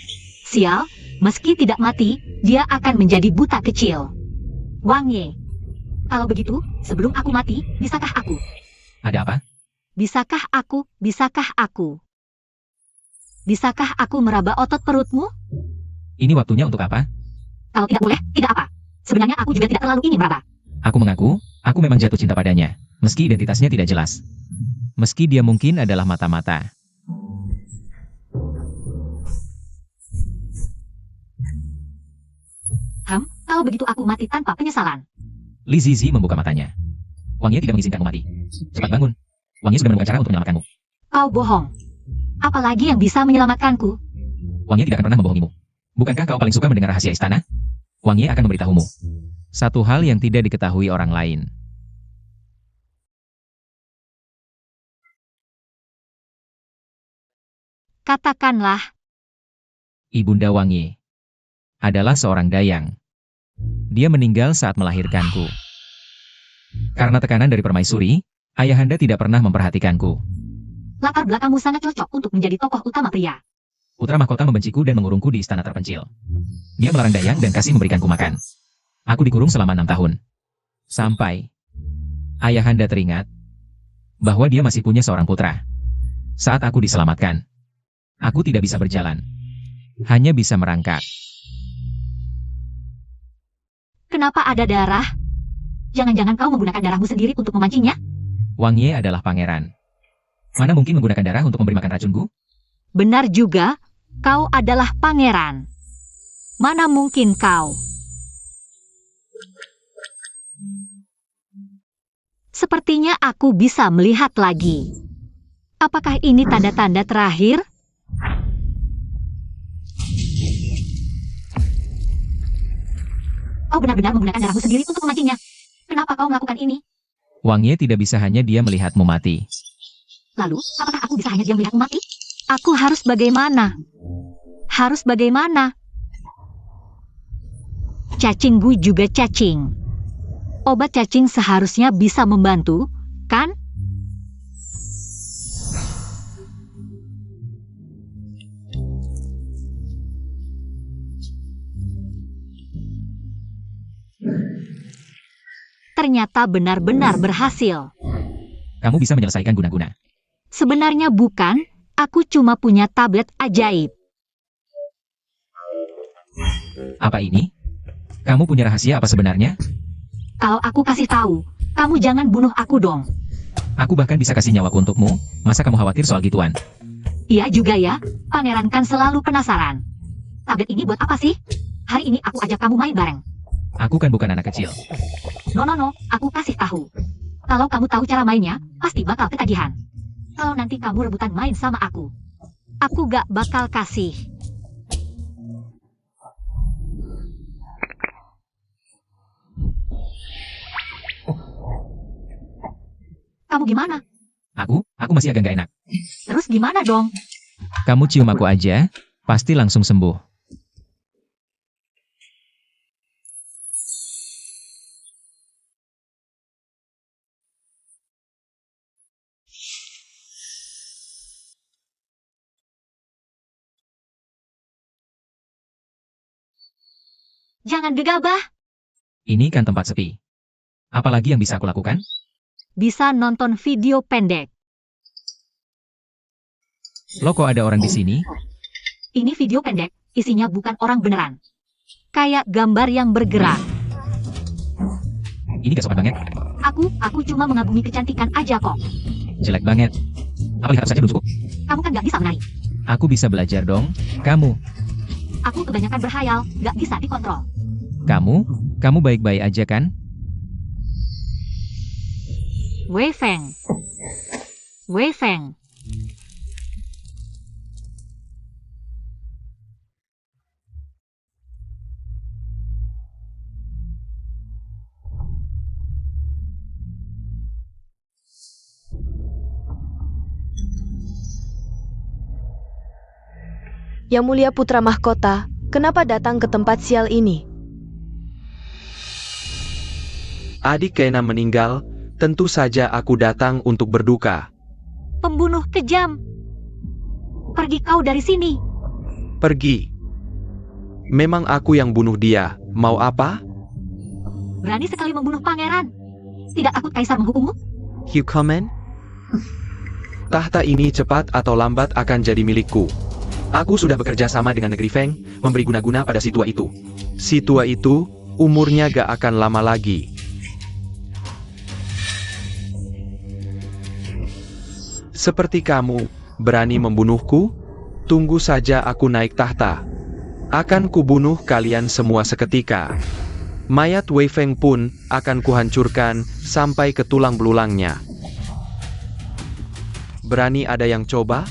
Sial, meski tidak mati, dia akan menjadi buta kecil. Wang Ye, kalau begitu, sebelum aku mati, bisakah aku? Ada apa? Bisakah aku? Bisakah aku meraba otot perutmu? Ini waktunya untuk apa? Kalau tidak boleh, tidak apa. Sebenarnya aku juga tidak terlalu ingin meraba. Aku mengaku, aku memang jatuh cinta padanya, meski identitasnya tidak jelas. Meski dia mungkin adalah mata-mata. Kalau begitu aku mati tanpa penyesalan. Li Zizi membuka matanya. Wang Ye tidak mengizinkanmu mati. Cepat bangun. Wang Ye sudah menemukan cara untuk menyelamatkanmu. Kau bohong. Apalagi yang bisa menyelamatkanku? Wang Ye tidak akan pernah membohongimu. Bukankah kau paling suka mendengar rahasia istana? Wang Ye akan memberitahumu. Satu hal yang tidak diketahui orang lain. Katakanlah, Ibunda Wang Ye adalah seorang dayang. Dia meninggal saat melahirkanku. Karena tekanan dari permaisuri, ayahanda tidak pernah memperhatikanku. latar belakangmu sangat cocok untuk menjadi tokoh utama pria. Putra mahkota membenciku dan mengurungku di istana terpencil. Dia melarang dayang dan kasih memberikanku makan. Aku dikurung selama 6 tahun. Sampai ayahanda teringat bahwa dia masih punya seorang putra. Saat aku diselamatkan, aku tidak bisa berjalan. Hanya bisa merangkak. Kenapa ada darah? Jangan-jangan kau menggunakan darahmu sendiri untuk memancingnya? Wang Ye adalah pangeran. Mana mungkin menggunakan darah untuk memberi makan racunku? Benar juga, kau adalah pangeran. Mana mungkin kau? Sepertinya aku bisa melihat lagi. Apakah ini tanda-tanda terakhir? Kau benar-benar menggunakan darahmu sendiri untuk memancingnya. Kenapa kau melakukan ini? Wang Ye tidak bisa hanya dia melihatmu mati. Lalu, apakah aku bisa hanya diam melihatmu mati? Aku harus bagaimana? Harus bagaimana? Cacing Gu juga cacing. Obat cacing seharusnya bisa membantu, kan? Ternyata benar-benar berhasil. Kamu bisa menyelesaikan guna-guna. Sebenarnya bukan, aku cuma punya tablet ajaib. Apa ini? Kamu punya rahasia apa sebenarnya? Kalau aku kasih tahu, kamu jangan bunuh aku dong. Aku bahkan bisa kasih nyawaku untukmu. Masa kamu khawatir soal gituan? Iya juga ya, pangeran kan selalu penasaran. Tablet ini buat apa sih? Hari ini aku ajak kamu main bareng. Aku kan bukan anak kecil. No, aku kasih tahu. Kalau kamu tahu cara mainnya, pasti bakal ketagihan. Kalau nanti kamu rebutan main sama aku gak bakal kasih. gimana? Aku masih agak gak enak. Terus gimana dong? Kamu cium aku aja, pasti langsung sembuh. Jangan gegabah. Ini kan tempat sepi. Apalagi yang bisa aku lakukan? Bisa nonton video pendek. Loh, kok ada orang di sini? Ini video pendek, isinya bukan orang beneran. Kayak gambar yang bergerak. Ini gak sopan banget. Aku cuma mengagumi kecantikan aja kok. Jelek banget. Apa lihat saja dulu? Kamu kan gak bisa menari. Aku bisa belajar dong. Kamu Kebanyakan berhayal, gak bisa dikontrol. Kamu baik-baik aja kan? Wei Feng. Wei Feng. Yang Mulia Putra Mahkota, kenapa datang ke tempat sial ini? Adik Kena meninggal, tentu saja aku datang untuk berduka. Pembunuh kejam. Pergi kau dari sini. Pergi. Memang aku yang bunuh dia, mau apa? Berani sekali membunuh pangeran. Tidak takut kaisar menghukummu? Hukuman? Tahta ini cepat atau lambat akan jadi milikku. Aku sudah bekerja sama dengan negeri Feng, memberi guna-guna pada si tua itu. Si tua itu, umurnya gak akan lama lagi. Seperti kamu, berani membunuhku? Tunggu saja aku naik tahta. Akan kubunuh kalian semua seketika. Mayat Wei Feng pun akan kuhancurkan sampai ke tulang belulangnya. Berani ada yang coba?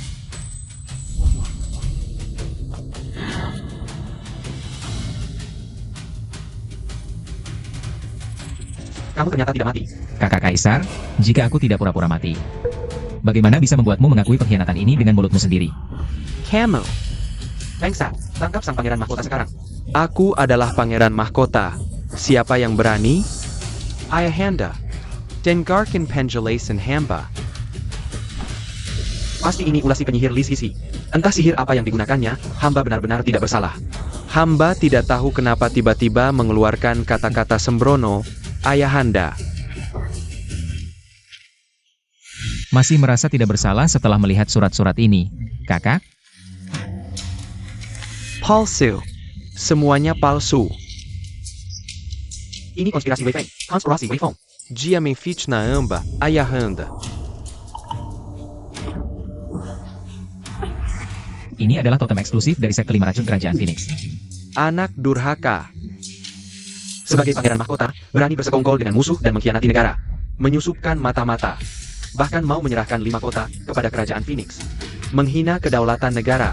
Kamu ternyata tidak mati. Kakak Kaisar, jika aku tidak pura-pura mati, bagaimana bisa membuatmu mengakui pengkhianatan ini dengan mulutmu sendiri? Kamu. Fengsa, tangkap sang pangeran mahkota sekarang. Aku adalah pangeran mahkota. Siapa yang berani? Ayahanda. Dengarkan penjelasan hamba. Pasti ini ulah si penyihir Li Sisi. Entah sihir apa yang digunakannya, hamba benar-benar tidak bersalah. Hamba tidak tahu kenapa tiba-tiba mengeluarkan kata-kata sembrono, Ayahanda. Masih merasa tidak bersalah setelah melihat surat-surat ini, kakak? Palsu. Semuanya palsu. Ini konspirasi Wei Feng. Konspirasi Wei Feng. Dia memfitnah hamba, Ayahanda. Ini adalah totem eksklusif dari sekte 5 racun kerajaan Phoenix. Anak durhaka. Sebagai pangeran mahkota, berani bersekongkol dengan musuh dan mengkhianati negara. Menyusupkan mata-mata. Bahkan mau menyerahkan 5 kota kepada kerajaan Phoenix. Menghina kedaulatan negara.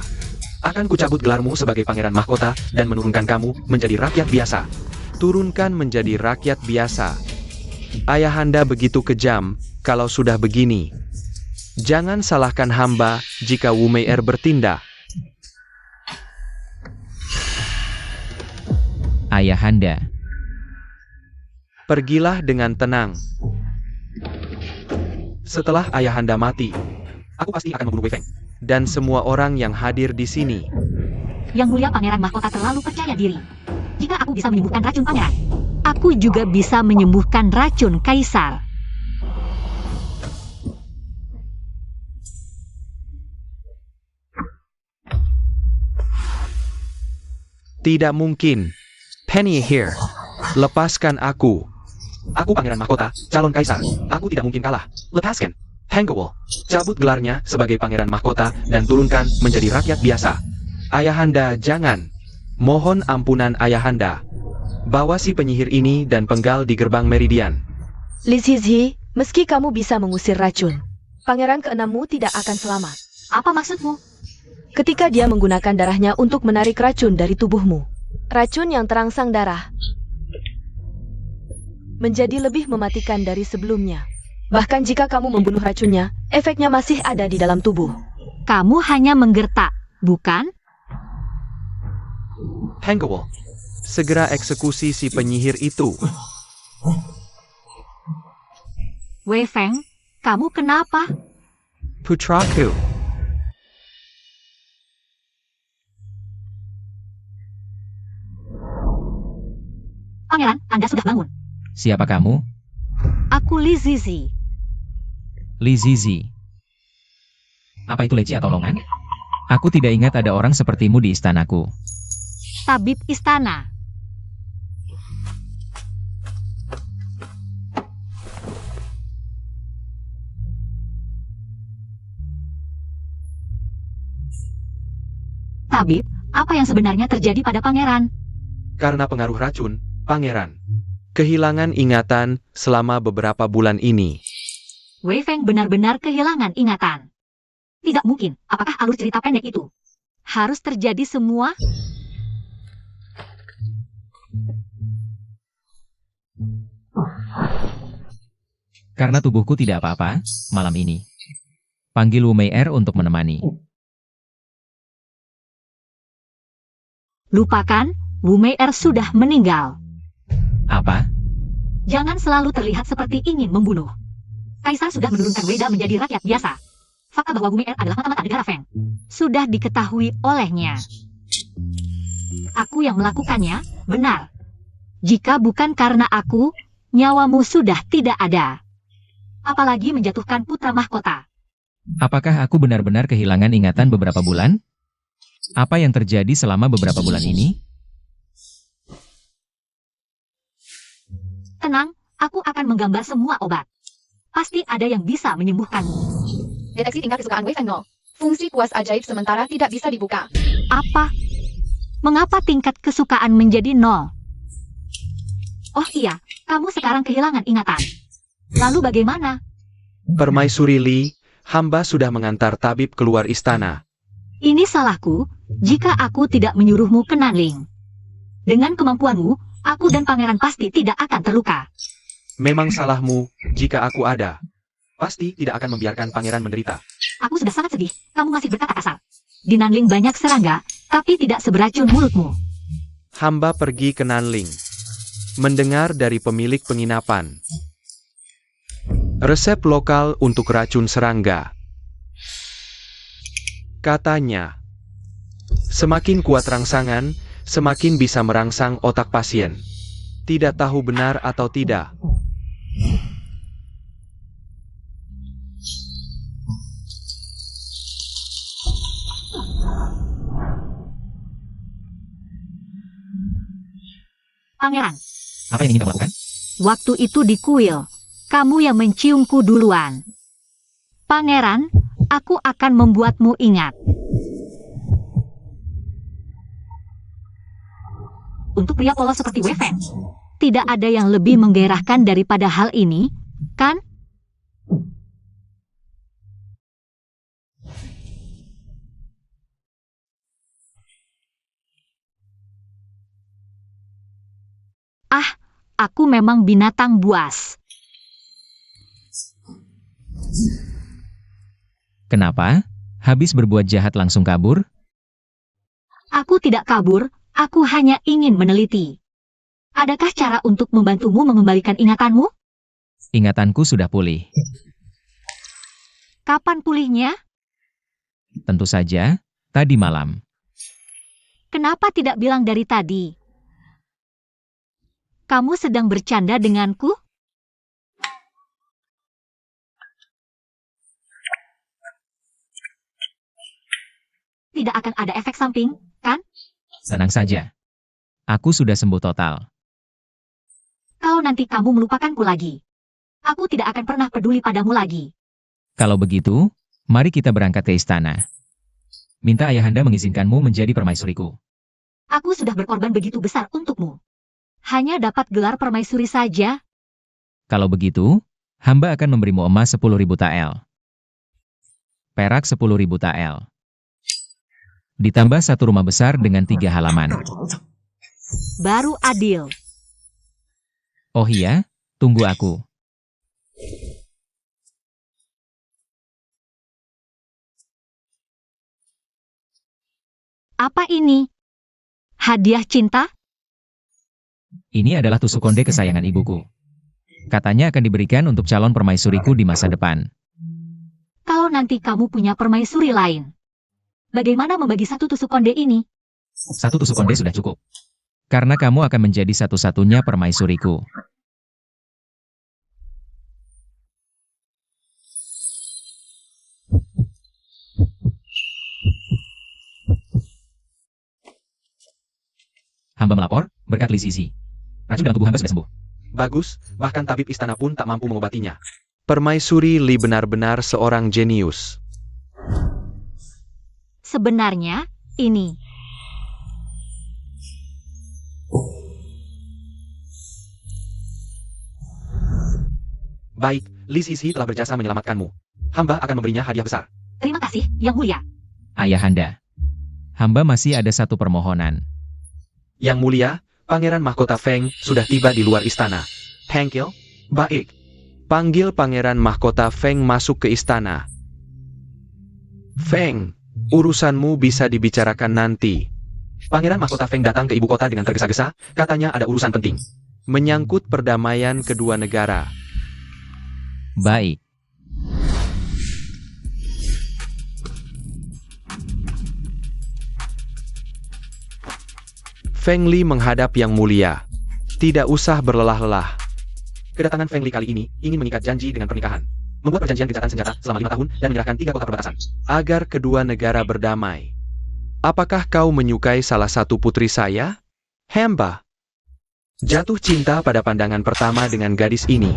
Akan kucabut gelarmu sebagai pangeran mahkota dan menurunkan kamu menjadi rakyat biasa. Turunkan menjadi rakyat biasa. Ayahanda begitu kejam kalau sudah begini. Jangan salahkan hamba jika Wu Mei'er bertindak. Ayahanda. Pergilah dengan tenang. Setelah Ayahanda mati, aku pasti akan membunuh Wei Feng dan semua orang yang hadir di sini. Yang Mulia Pangeran Mahkota terlalu percaya diri. Jika aku bisa menyembuhkan racun pangeran, aku juga bisa menyembuhkan racun kaisar. Tidak mungkin. Penny here. Lepaskan aku. Aku pangeran mahkota, calon kaisar. Aku tidak mungkin kalah. Lepaskan. Hangul. Cabut gelarnya sebagai pangeran mahkota dan turunkan menjadi rakyat biasa. Ayahanda, jangan. Mohon ampunan Ayahanda. Bawa si penyihir ini dan penggal di gerbang Meridian. Li Zizi, meski kamu bisa mengusir racun, pangeran keenammu tidak akan selamat. Apa maksudmu? Ketika dia menggunakan darahnya untuk menarik racun dari tubuhmu, racun yang terangsang darah menjadi lebih mematikan dari sebelumnya. Bahkan jika kamu membunuh racunnya, efeknya masih ada di dalam tubuh. Kamu hanya menggertak, bukan? Hengkewol, segera eksekusi si penyihir itu. Wei Feng, kamu kenapa? Putraku, Pangeran, Anda sudah bangun. Siapa kamu? Aku Li Zizi. Li Zizi. Apa itu leci atau longan? Aku tidak ingat ada orang sepertimu di istanaku. Tabib istana. Tabib, apa yang sebenarnya terjadi pada pangeran? karena pengaruh racun, Pangeran kehilangan ingatan selama beberapa bulan ini. Wei Feng benar-benar kehilangan ingatan. Tidak mungkin, apakah alur cerita pendek itu harus terjadi semua? Karena tubuhku tidak apa-apa, malam ini. Panggil Wu Mei Er untuk menemani. Lupakan, Wu Mei Er sudah meninggal. Apa? Jangan selalu terlihat seperti ingin membunuh. Kaisar sudah menurunkan Weda menjadi rakyat biasa. Fakta bahwa Wu Mei Er adalah mata-mata negara Feng sudah diketahui olehnya. Aku yang melakukannya, benar. Jika bukan karena aku, nyawamu sudah tidak ada. Apalagi menjatuhkan putra mahkota. Apakah aku benar-benar kehilangan ingatan beberapa bulan? Apa yang terjadi selama beberapa bulan ini? Tenang, aku akan menggambar semua obat. Pasti ada yang bisa menyembuhkanmu. Deteksi tingkat kesukaan Wei Feng 0. Fungsi puas ajaib sementara tidak bisa dibuka. Apa? Mengapa tingkat kesukaan menjadi 0? Oh iya, kamu sekarang kehilangan ingatan. Lalu bagaimana? Permaisuri Li, hamba sudah mengantar tabib keluar istana. Ini salahku, jika aku tidak menyuruhmu ke Nanling. Dengan kemampuanmu, aku dan pangeran pasti tidak akan terluka. Memang salahmu, jika aku ada. Pasti tidak akan membiarkan pangeran menderita. Aku sudah sangat sedih, kamu masih berkata kasar. Di Nanling banyak serangga, tapi tidak seberacun mulutmu. Hamba pergi ke Nanling. Mendengar dari pemilik penginapan. Resep lokal untuk racun serangga. Katanya, semakin kuat rangsangan, semakin bisa merangsang otak pasien. Tidak tahu benar atau tidak. Pangeran, Apa yang ingin kamu lakukan? waktu itu di kuil, kamu yang menciumku duluan. Pangeran, aku akan membuatmu ingat. Untuk pria polos seperti Wei Feng, tidak ada yang lebih menggairahkan daripada hal ini, kan? Ah, aku memang binatang buas. Kenapa? Habis berbuat jahat langsung kabur? Aku tidak kabur, aku hanya ingin meneliti. Adakah cara untuk membantumu mengembalikan ingatanmu? Ingatanku sudah pulih. Kapan pulihnya? Tentu saja, tadi malam. Kenapa tidak bilang dari tadi? Kamu sedang bercanda denganku? Tidak akan ada efek samping, kan? Tenang saja. Aku sudah sembuh total. Kalau nanti kamu melupakanku lagi, aku tidak akan pernah peduli padamu lagi. Kalau begitu, mari kita berangkat ke istana. Minta ayahanda mengizinkanmu menjadi permaisuriku. Aku sudah berkorban begitu besar untukmu. Hanya dapat gelar permaisuri saja. Kalau begitu, hamba akan memberimu emas 10.000 tael. Perak 10.000 tael. Ditambah satu rumah besar dengan 3 halaman. Baru adil. Oh iya, tunggu aku. Apa ini? Hadiah cinta? Ini adalah tusuk konde kesayangan ibuku. Katanya akan diberikan untuk calon permaisuriku di masa depan. Kalau nanti kamu punya permaisuri lain, bagaimana membagi satu tusuk konde ini? Satu tusuk konde sudah cukup. Karena kamu akan menjadi satu-satunya permaisuriku. Hamba melapor, berkat Li Zizi. Racun dalam tubuh hamba sudah sembuh. Bagus, bahkan tabib istana pun tak mampu mengobatinya. Permaisuri Li benar-benar seorang jenius. Sebenarnya, ini. Baik, Li Zizi telah berjasa menyelamatkanmu. Hamba akan memberinya hadiah besar. Terima kasih, Yang Mulia. Ayahanda. Hamba masih ada satu permohonan. Yang mulia, Pangeran Mahkota Feng sudah tiba di luar istana. Hengkil, baik. Panggil Pangeran Mahkota Feng masuk ke istana. Feng, urusanmu bisa dibicarakan nanti. Pangeran Mahkota Feng datang ke ibu kota dengan tergesa-gesa, katanya ada urusan penting. Menyangkut perdamaian kedua negara. Baik. Feng Li menghadap Yang Mulia. Tidak usah berlelah-lelah. Kedatangan Feng Li kali ini ingin mengikat janji dengan pernikahan. Membuat perjanjian gencatan senjata selama 5 tahun dan menyerahkan 3 kota perbatasan. Agar kedua negara berdamai. Apakah kau menyukai salah satu putri saya? Hamba. Jatuh cinta pada pandangan pertama dengan gadis ini.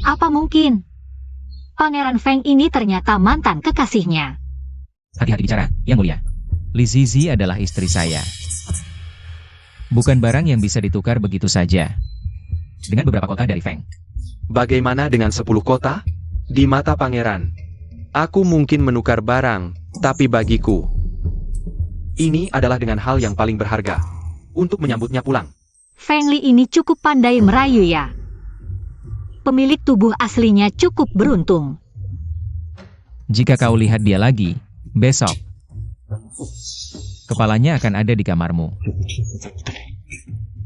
Apa mungkin? Pangeran Feng ini ternyata mantan kekasihnya. Hati-hati bicara, Yang Mulia. Li Zizi adalah istri saya. Bukan barang yang bisa ditukar begitu saja. Dengan beberapa kota dari Feng. Bagaimana dengan 10 kota? Di mata pangeran. Aku mungkin menukar barang, tapi bagiku. Ini adalah dengan hal yang paling berharga. Untuk menyambutnya pulang. Feng Li ini cukup pandai merayu ya. Pemilik tubuh aslinya cukup beruntung. Jika kau lihat dia lagi, besok. Kepalanya akan ada di kamarmu.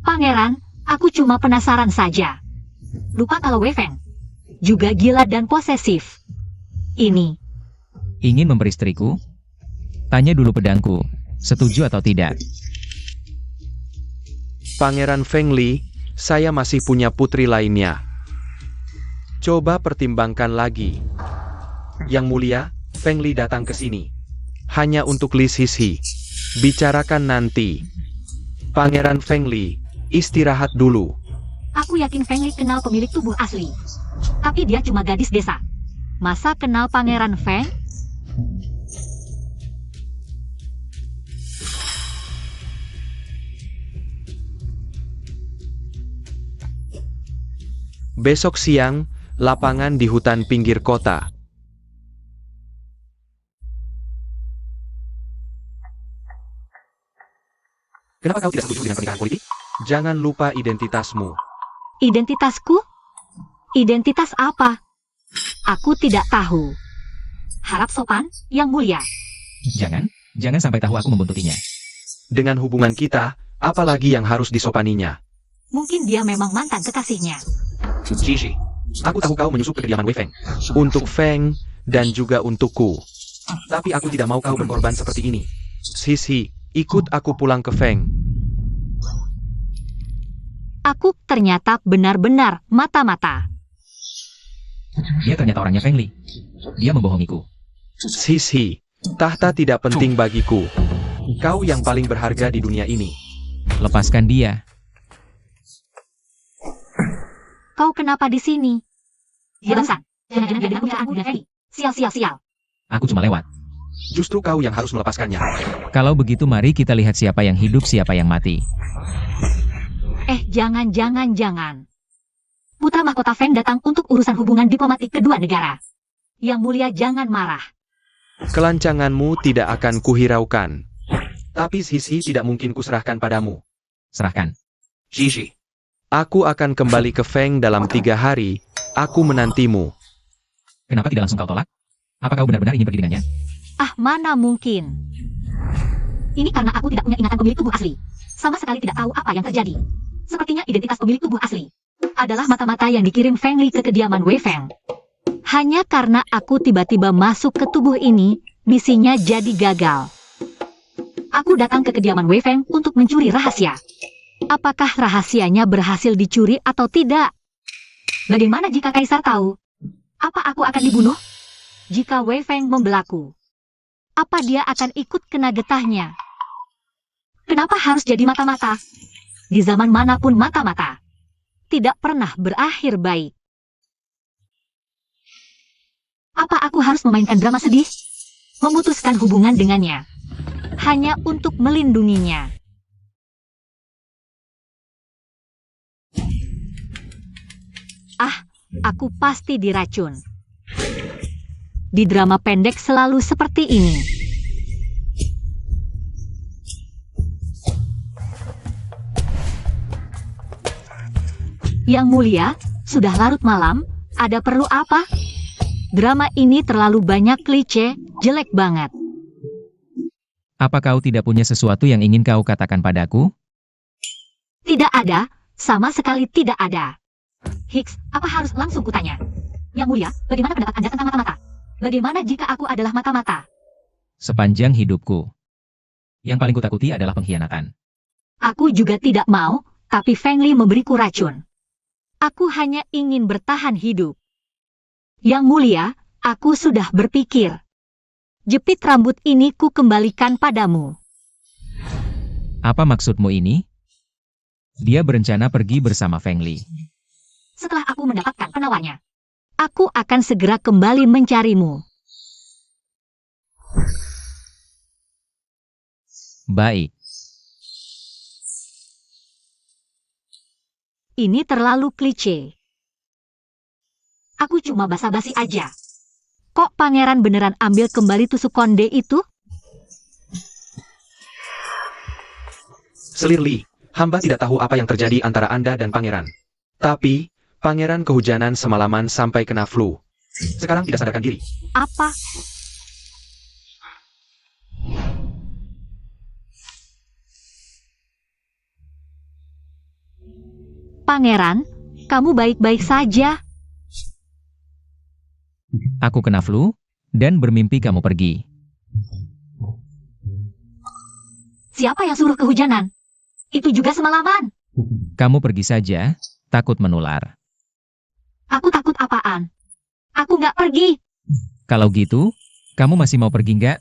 Pangeran, aku cuma penasaran saja. Lupa kalau Wei Feng juga gila dan posesif. Ini. Ingin memperistriku? Tanya dulu pedangku, setuju atau tidak? Pangeran Feng Li, saya masih punya putri lainnya. Coba pertimbangkan lagi. Yang Mulia, Feng Li datang ke sini. Hanya untuk Li Zizi. Bicarakan nanti. Pangeran Feng Li, istirahat dulu. Aku yakin Feng Li kenal pemilik tubuh asli. Tapi dia cuma gadis desa. Masa kenal Pangeran Feng? Besok siang, lapangan di hutan pinggir kota. Kenapa kau tidak setuju dengan pernikahan politik? Jangan lupa identitasmu. Identitasku? Identitas apa? Aku tidak tahu. Harap sopan, Yang Mulia. Jangan sampai tahu aku membuntutinya. Dengan hubungan kita, apalagi yang harus disopaninya? Mungkin dia memang mantan kekasihnya. Zizi, aku tahu kau menyusup ke kediaman Wei Feng. Untuk Feng, dan juga untukku. Tapi aku tidak mau kau berkorban seperti ini. Zizi, ikut aku pulang ke Feng. Aku ternyata benar-benar mata-mata. Dia ternyata orangnya Feng Li. Dia membohongiku. Zizi, tahta tidak penting bagiku. Kau yang paling berharga di dunia ini. Lepaskan dia. Kau kenapa di sini? Bangsan, jangan-jangan dia punya aku dan Feli. Sial. Aku cuma lewat. Justru kau yang harus melepaskannya. Kalau begitu mari kita lihat siapa yang hidup siapa yang mati. Jangan. Putra Mahkota Feng datang untuk urusan hubungan diplomatik kedua negara. Yang Mulia jangan marah. Kelancanganmu tidak akan kuhiraukan. Tapi Zizi tidak mungkin kuserahkan padamu. Serahkan. Zizi. Aku akan kembali ke Feng dalam 3 hari. Aku menantimu. Kenapa tidak langsung kau tolak? Apa kau benar-benar ingin pergi dengannya? Ah, mana mungkin. Ini karena aku tidak punya ingatan pemilik tubuh asli. Sama sekali tidak tahu apa yang terjadi. Sepertinya identitas pemilik tubuh asli adalah mata-mata yang dikirim Feng Li ke kediaman Wei Feng. Hanya karena aku tiba-tiba masuk ke tubuh ini, misinya jadi gagal. Aku datang ke kediaman Wei Feng untuk mencuri rahasia. Apakah rahasianya berhasil dicuri atau tidak? Bagaimana jika Kaisar tahu? Apa aku akan dibunuh? Jika Wei Feng membelaku, apa dia akan ikut kena getahnya? Kenapa harus jadi mata-mata? Di zaman manapun mata-mata tidak pernah berakhir baik. Apa aku harus memainkan drama sedih? Memutuskan hubungan dengannya hanya untuk melindunginya. Ah, aku pasti diracun. Di drama pendek selalu seperti ini. Yang mulia, sudah larut malam, ada perlu apa? Drama ini terlalu banyak klise, jelek banget. Apa kau tidak punya sesuatu yang ingin kau katakan padaku? Tidak ada, sama sekali tidak ada. Hicks, apa harus langsung kutanya? Yang mulia, bagaimana pendapat Anda tentang mata-mata? Bagaimana jika aku adalah mata-mata? Sepanjang hidupku, yang paling kutakuti adalah pengkhianatan. Aku juga tidak mau, tapi Feng Li memberiku racun. Aku hanya ingin bertahan hidup. Yang mulia, aku sudah berpikir. Jepit rambut ini ku kembalikan padamu. Apa maksudmu ini? Dia berencana pergi bersama Feng Li. Setelah aku mendapatkan penawarnya, aku akan segera kembali mencarimu. Baik. Ini terlalu klise. Aku cuma basa-basi aja. Kok pangeran beneran ambil kembali tusuk konde itu? Selir Li, hamba tidak tahu apa yang terjadi antara Anda dan pangeran. Tapi, pangeran kehujanan semalaman sampai kena flu. Sekarang tidak sadarkan diri. Apa? Pangeran, kamu baik-baik saja. Aku kena flu, dan bermimpi kamu pergi. Siapa yang suruh kehujanan? Itu juga semalaman. Kamu pergi saja, takut menular. Aku takut apaan? Aku nggak pergi. Kalau gitu, kamu masih mau pergi nggak?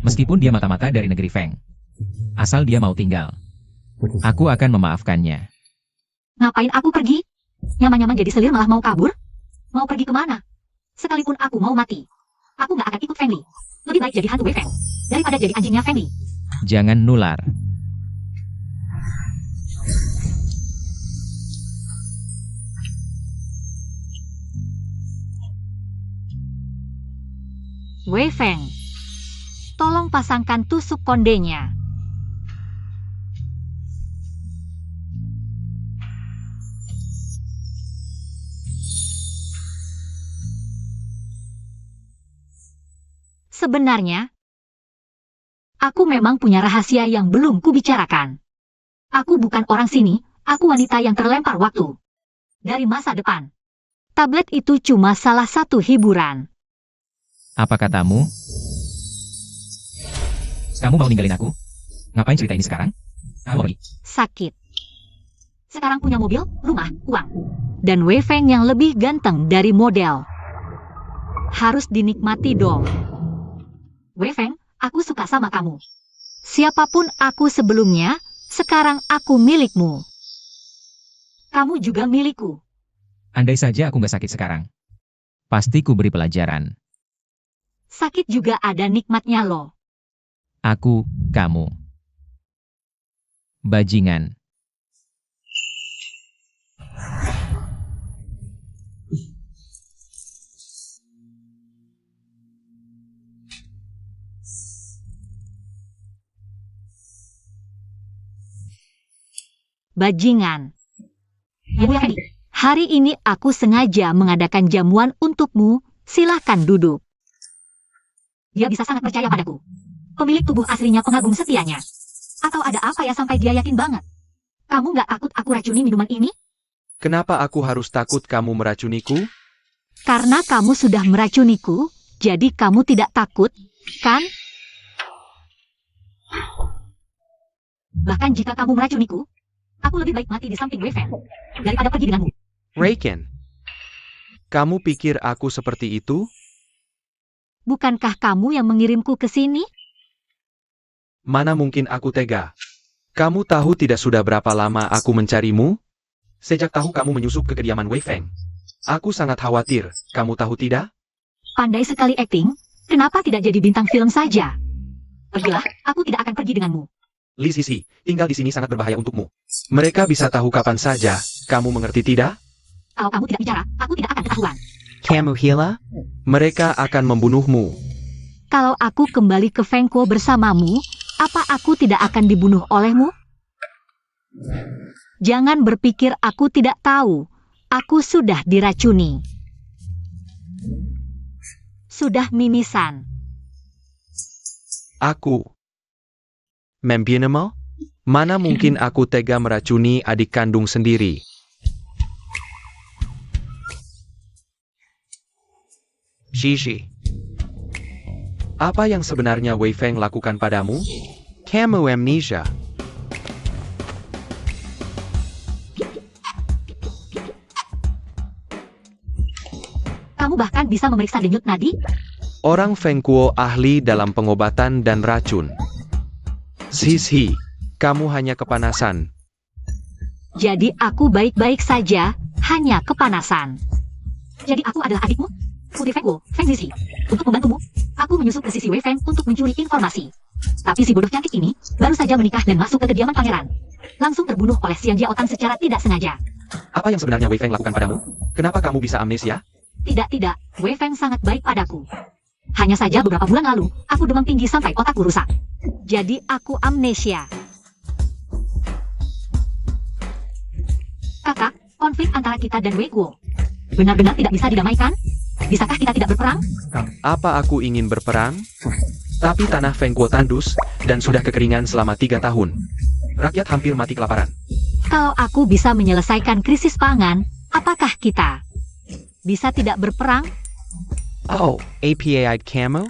Meskipun dia mata-mata dari negeri Feng. Asal dia mau tinggal. Aku akan memaafkannya. Ngapain aku pergi? Nyaman-nyaman jadi selir malah mau kabur? Mau pergi kemana? Sekalipun aku mau mati, aku nggak akan ikut Feng Li. Lebih baik jadi hantu Wei Feng daripada jadi anjingnya Feng Li. Jangan nular. Wei Feng, tolong pasangkan tusuk kondenya. Sebenarnya, aku memang punya rahasia yang belum kubicarakan. Aku bukan orang sini, aku wanita yang terlempar waktu. Dari masa depan. Tablet itu cuma salah satu hiburan. Apa katamu? Kamu mau ninggalin aku? Ngapain cerita ini sekarang? Kamu pergi. Sakit. Sekarang punya mobil, rumah, uang. Dan Wei Feng yang lebih ganteng dari model. Harus dinikmati dong. Wei Feng, aku suka sama kamu. Siapapun aku sebelumnya, sekarang aku milikmu. Kamu juga milikku. Andai saja aku nggak sakit sekarang. Pasti ku beri pelajaran. Sakit juga ada nikmatnya loh. Aku, kamu. Bajingan. Bajingan. Ya, Bu Effendi. Hari ini aku sengaja mengadakan jamuan untukmu. Silahkan duduk. Dia bisa sangat percaya padaku. pemilik tubuh aslinya pengagum setianya. Atau ada apa ya sampai dia yakin banget? Kamu nggak takut aku racuni minuman ini? Kenapa aku harus takut kamu meracuniku? Karena kamu sudah meracuniku, jadi kamu tidak takut, kan? Bahkan jika kamu meracuniku, aku lebih baik mati di samping Wei Feng daripada pergi denganmu. Reiken, kamu pikir aku seperti itu? Bukankah kamu yang mengirimku ke sini? Mana mungkin aku tega? Kamu tahu tidak sudah berapa lama aku mencarimu? Sejak tahu kamu menyusup ke kediaman Wei Feng. Aku sangat khawatir, kamu tahu tidak? Pandai sekali akting, kenapa tidak jadi bintang film saja? Pergilah, aku tidak akan pergi denganmu. Li Sisi, tinggal di sini sangat berbahaya untukmu. Mereka bisa tahu kapan saja, kamu mengerti tidak? Kalau kamu tidak bicara, aku tidak akan ketahuan. Kamu Hila? Mereka akan membunuhmu. Kalau aku kembali ke Feng Kuo bersamamu, apa aku tidak akan dibunuh olehmu? Jangan berpikir aku tidak tahu. Aku sudah diracuni. Sudah mimisan. Aku. Membienema? Mana mungkin aku tega meracuni adik kandung sendiri? Shishi. Apa yang sebenarnya Wei Feng lakukan padamu? Kamu amnesia. Kamu bahkan bisa memeriksa denyut nadi? Orang Feng Kuo ahli dalam pengobatan dan racun. Sisi, kamu hanya kepanasan. Jadi aku baik-baik saja, hanya kepanasan. Jadi aku adalah adikmu? Putri Feng Kuo, Feng Zizi. Untuk membantumu, aku menyusup ke sisi Wei Feng untuk mencuri informasi. Tapi si bodoh cantik ini baru saja menikah dan masuk ke kediaman pangeran. Langsung terbunuh oleh Xian Jiaotan secara tidak sengaja. Apa yang sebenarnya Wei Feng lakukan padamu? Kenapa kamu bisa amnesia? Tidak, Wei Feng sangat baik padaku. Hanya saja beberapa bulan lalu, aku demam tinggi sampai otakku rusak. Jadi aku amnesia. Kakak, konflik antara kita dan Wei Guo benar-benar tidak bisa didamaikan? Bisakah kita tidak berperang? Apa aku ingin berperang? Tapi tanah Feng Kuo tandus, dan sudah kekeringan selama 3 tahun. Rakyat hampir mati kelaparan. Kalau aku bisa menyelesaikan krisis pangan, apakah kita bisa tidak berperang? Oh, APAI Camo?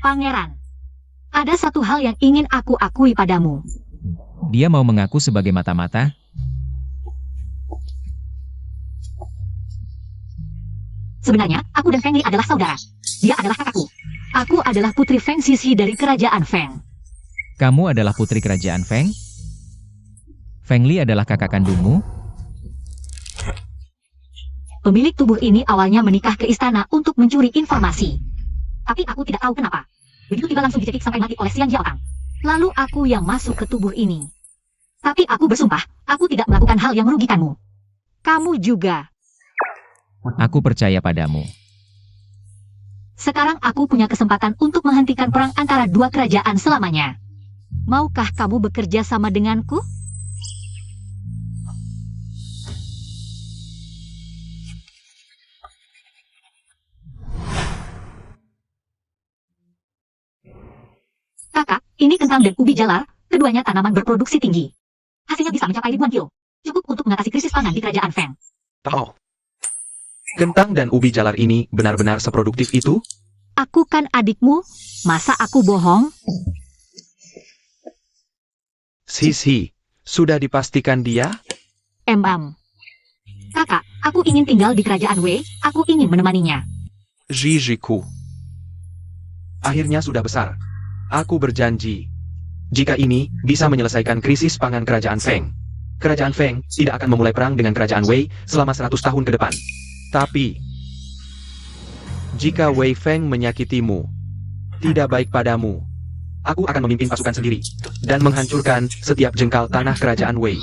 Pangeran, ada satu hal yang ingin aku akui padamu. Dia mau mengaku sebagai mata-mata. Sebenarnya, aku dan Feng Li adalah saudara. Dia adalah kakakku. Aku adalah putri Feng Sisi dari kerajaan Feng. Kamu adalah putri kerajaan Feng? Feng Li adalah kakak kandungmu? Pemilik tubuh ini awalnya menikah ke istana untuk mencuri informasi. Tapi aku tidak tahu kenapa. Begitu tiba langsung dicekik sampai mati oleh Xian Jiaotang. Lalu aku yang masuk ke tubuh ini. Tapi aku bersumpah, aku tidak melakukan hal yang merugikanmu. Kamu juga. Aku percaya padamu. Sekarang aku punya kesempatan untuk menghentikan perang antara dua kerajaan selamanya. Maukah kamu bekerja sama denganku? Kakak, ini kentang dan ubi jalar, keduanya tanaman berproduksi tinggi. Hasilnya bisa mencapai ribuan kilo. Cukup untuk mengatasi krisis pangan di kerajaan Feng. Oh. Kentang dan ubi jalar ini benar-benar seproduktif itu? Aku kan adikmu, masa aku bohong? Sisi, sudah dipastikan dia? Kakak, aku ingin tinggal di kerajaan Wei, aku ingin menemaninya. Jijiku. Akhirnya sudah besar. Aku berjanji. Jika ini bisa menyelesaikan krisis pangan kerajaan Feng. Kerajaan Feng tidak akan memulai perang dengan kerajaan Wei selama 100 tahun ke depan. Tapi, jika Wei Feng menyakitimu, tidak baik padamu, aku akan memimpin pasukan sendiri, dan menghancurkan setiap jengkal tanah kerajaan Wei.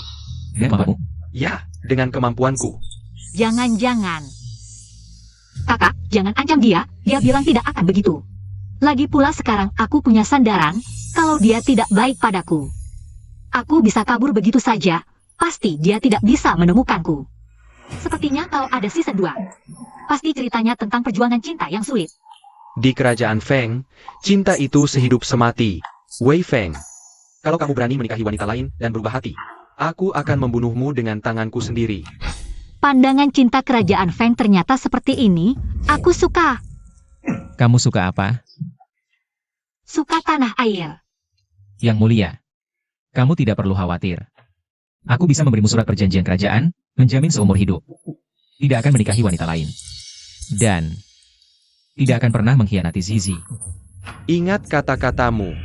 Mamamu? Ya, dengan kemampuanku. Jangan-jangan. Kakak, jangan ancam dia bilang tidak akan begitu. Lagi pula sekarang aku punya sandaran, kalau dia tidak baik padaku. Aku bisa kabur begitu saja, pasti dia tidak bisa menemukanku. Sepertinya kalau ada season 2, pasti ceritanya tentang perjuangan cinta yang sulit. Di kerajaan Feng, cinta itu sehidup semati. Wei Feng, kalau kamu berani menikahi wanita lain dan berubah hati, aku akan membunuhmu dengan tanganku sendiri. Pandangan cinta kerajaan Feng ternyata seperti ini. Aku suka. Kamu suka apa? Suka tanah air. Yang mulia, kamu tidak perlu khawatir. Aku bisa memberimu surat perjanjian kerajaan, menjamin seumur hidup. Tidak akan menikahi wanita lain. Dan tidak akan pernah mengkhianati Zizi. Ingat kata-katamu.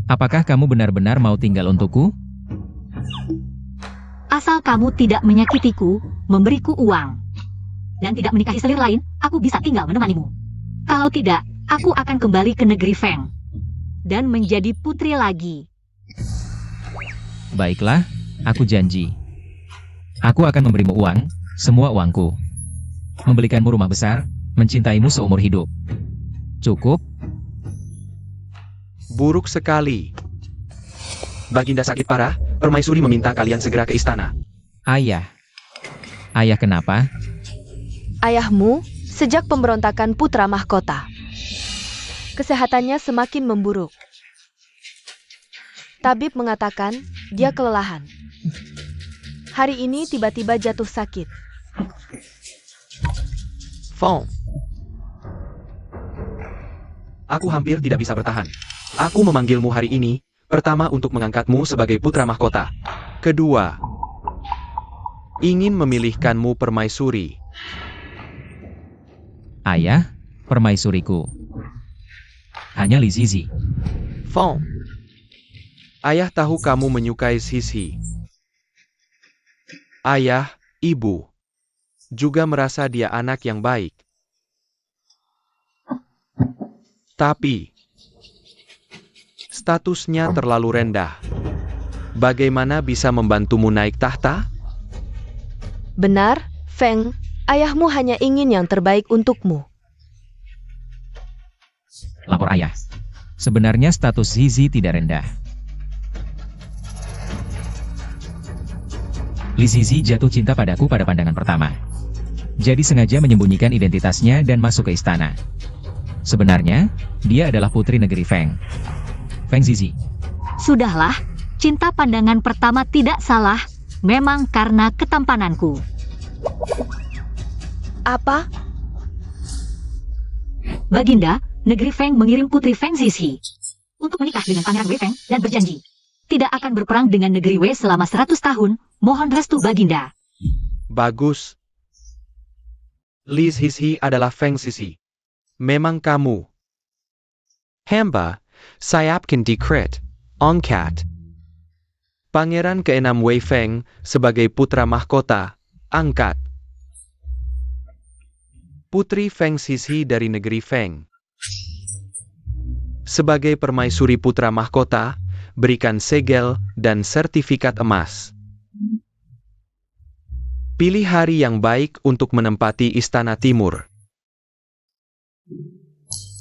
Apakah kamu benar-benar mau tinggal untukku? Asal kamu tidak menyakitiku, memberiku uang, dan tidak menikahi selir lain, aku bisa tinggal menemanimu. Kalau tidak, aku akan kembali ke negeri Feng dan menjadi putri lagi. Baiklah, aku janji. Aku akan memberimu uang, semua uangku. Membelikanmu rumah besar, mencintaimu seumur hidup. Cukup? Buruk sekali. Baginda sakit parah, Permaisuri meminta kalian segera ke istana. Ayah. Ayah kenapa? Ayahmu, sejak pemberontakan putra mahkota, kesehatannya semakin memburuk. Tabib mengatakan dia kelelahan. Hari ini tiba-tiba jatuh sakit. Feng. Aku hampir tidak bisa bertahan. Aku memanggilmu hari ini, pertama untuk mengangkatmu sebagai putra mahkota. Kedua, ingin memilihkanmu permaisuri. Ayah, permaisuriku. Hanya Li Zizi. Feng. Ayah tahu kamu menyukai Sisi. Ayah, ibu, juga merasa dia anak yang baik. Tapi statusnya terlalu rendah. Bagaimana bisa membantumu naik tahta? Benar, Feng, ayahmu hanya ingin yang terbaik untukmu. Lapor ayah. Sebenarnya status Zizi tidak rendah. Li Zizi jatuh cinta padaku pada pandangan pertama. Jadi sengaja menyembunyikan identitasnya dan masuk ke istana. Sebenarnya, dia adalah putri negeri Feng. Feng Zizi. Sudahlah, cinta pandangan pertama tidak salah, memang karena ketampananku. Apa? Baginda, negeri Feng mengirim putri Feng Zizi untuk menikah dengan pangeran Wei Feng dan berjanji tidak akan berperang dengan negeri Wei selama 100 tahun. Mohon restu Baginda. Bagus. Li Zizi adalah Feng Zizi. Memang kamu. Hamba, sayapkan dekret, angkat. Pangeran ke-6 Wei Feng sebagai putra mahkota, angkat. Putri Feng Zizi dari negeri Feng. Sebagai permaisuri putra mahkota, berikan segel dan sertifikat emas. Pilih hari yang baik untuk menempati Istana Timur.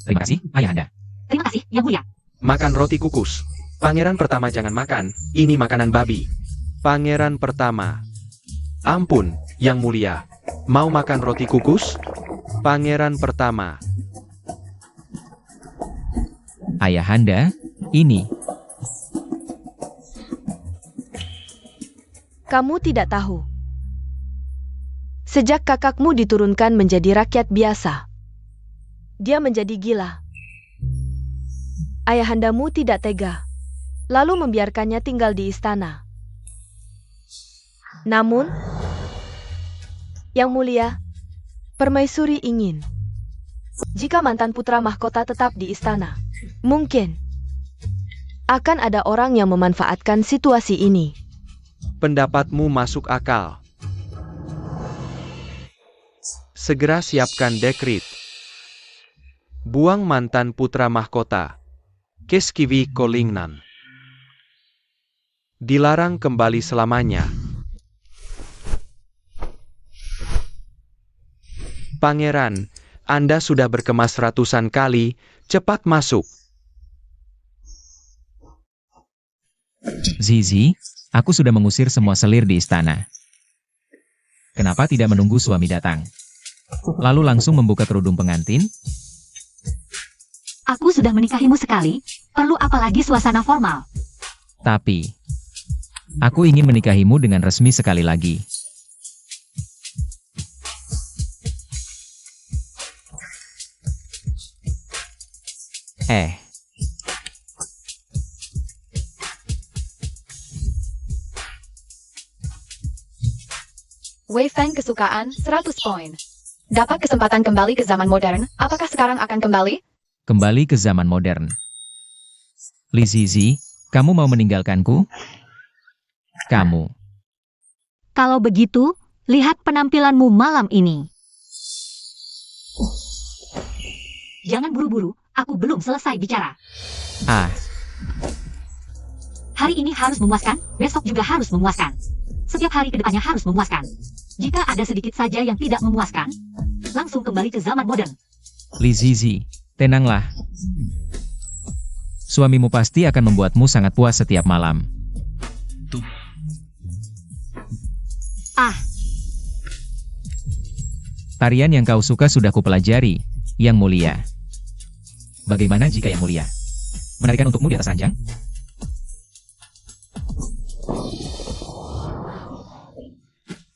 Terima kasih, ayah Anda. Terima kasih, Yang Mulia. Makan roti kukus. Pangeran pertama jangan makan, ini makanan babi. Pangeran pertama. Ampun, Yang Mulia. Mau makan roti kukus? Pangeran pertama. Ayah Anda, ini. Kamu tidak tahu. Sejak kakakmu diturunkan menjadi rakyat biasa, dia menjadi gila. Ayahandamu tidak tega, lalu membiarkannya tinggal di istana. Namun, Yang Mulia, Permaisuri ingin, jika mantan putra mahkota tetap di istana, mungkin akan ada orang yang memanfaatkan situasi ini. Pendapatmu masuk akal. Segera siapkan dekret. Buang mantan putra mahkota. Keskivi Kolingnan. Dilarang kembali selamanya. Pangeran, Anda sudah berkemas ratusan kali, cepat masuk. Zizi, aku sudah mengusir semua selir di istana. Kenapa tidak menunggu suami datang? Lalu langsung membuka kerudung pengantin? Aku sudah menikahimu sekali, perlu apa lagi suasana formal? Tapi, aku ingin menikahimu dengan resmi sekali lagi. Wei Feng kesukaan 100 poin. Dapat kesempatan kembali ke zaman modern, apakah sekarang akan kembali? Kembali ke zaman modern. Li Zizi, kamu mau meninggalkanku? Kamu. Kalau begitu, lihat penampilanmu malam ini. Jangan buru-buru, aku belum selesai bicara. Ah, Hari ini harus memuaskan, besok juga harus memuaskan. Setiap hari kedepannya harus memuaskan. Jika ada sedikit saja yang tidak memuaskan, langsung kembali ke zaman modern. Li Zizi, tenanglah. Suamimu pasti akan membuatmu sangat puas setiap malam. Ah, Tarian yang kau suka sudah kupelajari, Yang Mulia. Bagaimana jika Yang Mulia menarikan untukmu di atas ranjang?